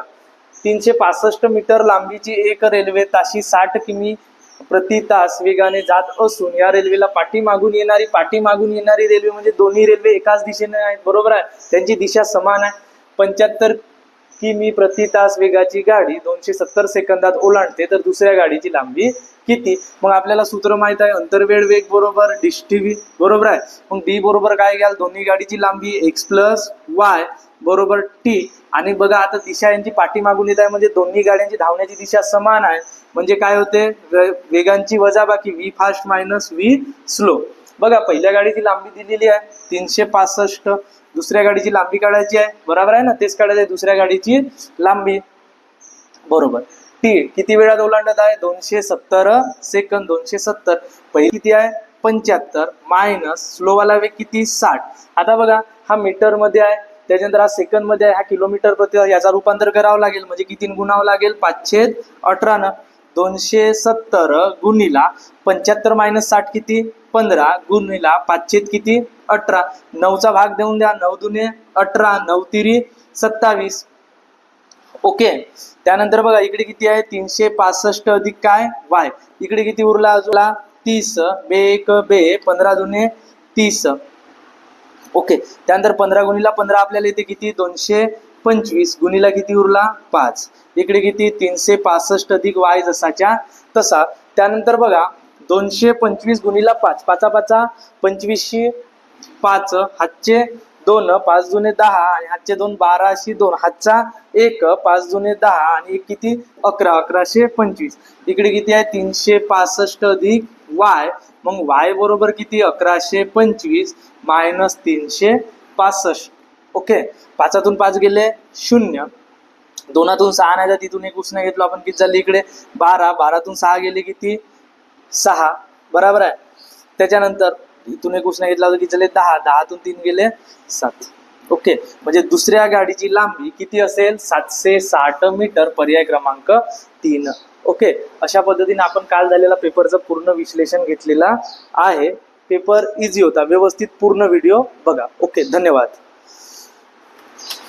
365 मीटर लांबीची एक रेल्वे ताशी 60 किमी प्रति तास वेगाने जात असून या रेल्वेला पाठीमागून येणारी रेल्वे म्हणजे दोन्ही रेल्वे एकाच दिशेने आहेत बरोबर आहे त्यांची दिशा समान आहे 75 किमी प्रति तास वेगाची गाडी 270 सेकंदात ओलांडते तर दुसऱ्या गाडीची लांबी किती मग आपल्याला सूत्र माहित आहे अंतरवेळ वेग बरोबर डिस्टिव्ही बरोबर आहे मग डी बरोबर काय घ्याल दोन्ही गाडीची लांबी x प्लस वाय बरोबर टी आणि बघा आता दिशा यांची पाठीमागून येत आहे म्हणजे दोन्ही गाड्यांची धावण्याची दिशा समान आहे म्हणजे काय होते वेगांची वजाबाकी v fast minus v slow बघा पहिल्या गाडीची लांबी दिलेली आहे 365 दुसऱ्या गाडीची लांबी काढायची आहे बरोबर आहे ना तेच काढायचं आहे दुसऱ्या गाडीची लांबी बरोबर टी किती वेळात ओलांडत आहे 270 सेकंद 270 पहिली किती आहे 75 मायनस स्लोवाला वेग किती 60 आता बघा हा मीटर मध्ये आहे त्याच्यानंतर हा सेकंद मध्ये आहे हा किलोमीटर प्रति याचा रूपांतर करावं लागेल म्हणजे किती गुणावं लागेल 518 न 270 गुणिला 75 मायनस 60 किती 15 गुणिला 5 किती 18 9चा भाग देऊन द्या 9 दुने 18 9 तिरी 27 ओके। त्यानंतर बघा इकडे किती आहे 365 अधिक काय वाय इकडे किती उरला अजून 30 बे 1 बे 15 दुने 30 ओके। त्यानंतर 15 गुणिला 15 आपल्याला इथे किती 225 गुणिला किती उरला 5 इकडे किती 365 अधिक वाय जसाच्या तसा। त्यानंतर बघा 225 गुणिला 5 पाचा पाचा 25 5 हातचे 2 5 दुने 10 आणि हातचे 2 12 2 हातचा 1 5 दुने 10 आणि एक किती 11 1125 इकडे किती आहे 365 अधिक वाय मग वाय बरोबर किती 1125 मायनस 365 ओके। 5 5 गेले 0 2 6 नाही जात तिथून एक उसने घेतलो आपण किती झाले इकडे 12 12 6 गेले किती 6 बरोबर आहे। त्याच्यानंतर इथून एक उसने घेतला होता किती झाले 10 10 3 गेले 7 ओके म्हणजे दुसऱ्या गाडीची लांबी किती असेल 760 मीटर पर्याय क्रमांक 3 ओके। अशा पद्धतीने आपण काल झालेला पेपरचं पूर्ण विश्लेषण घेतलेला आहे पेपर इझी होता व्यवस्थित पूर्ण व्हिडिओ बघा ओके धन्यवाद।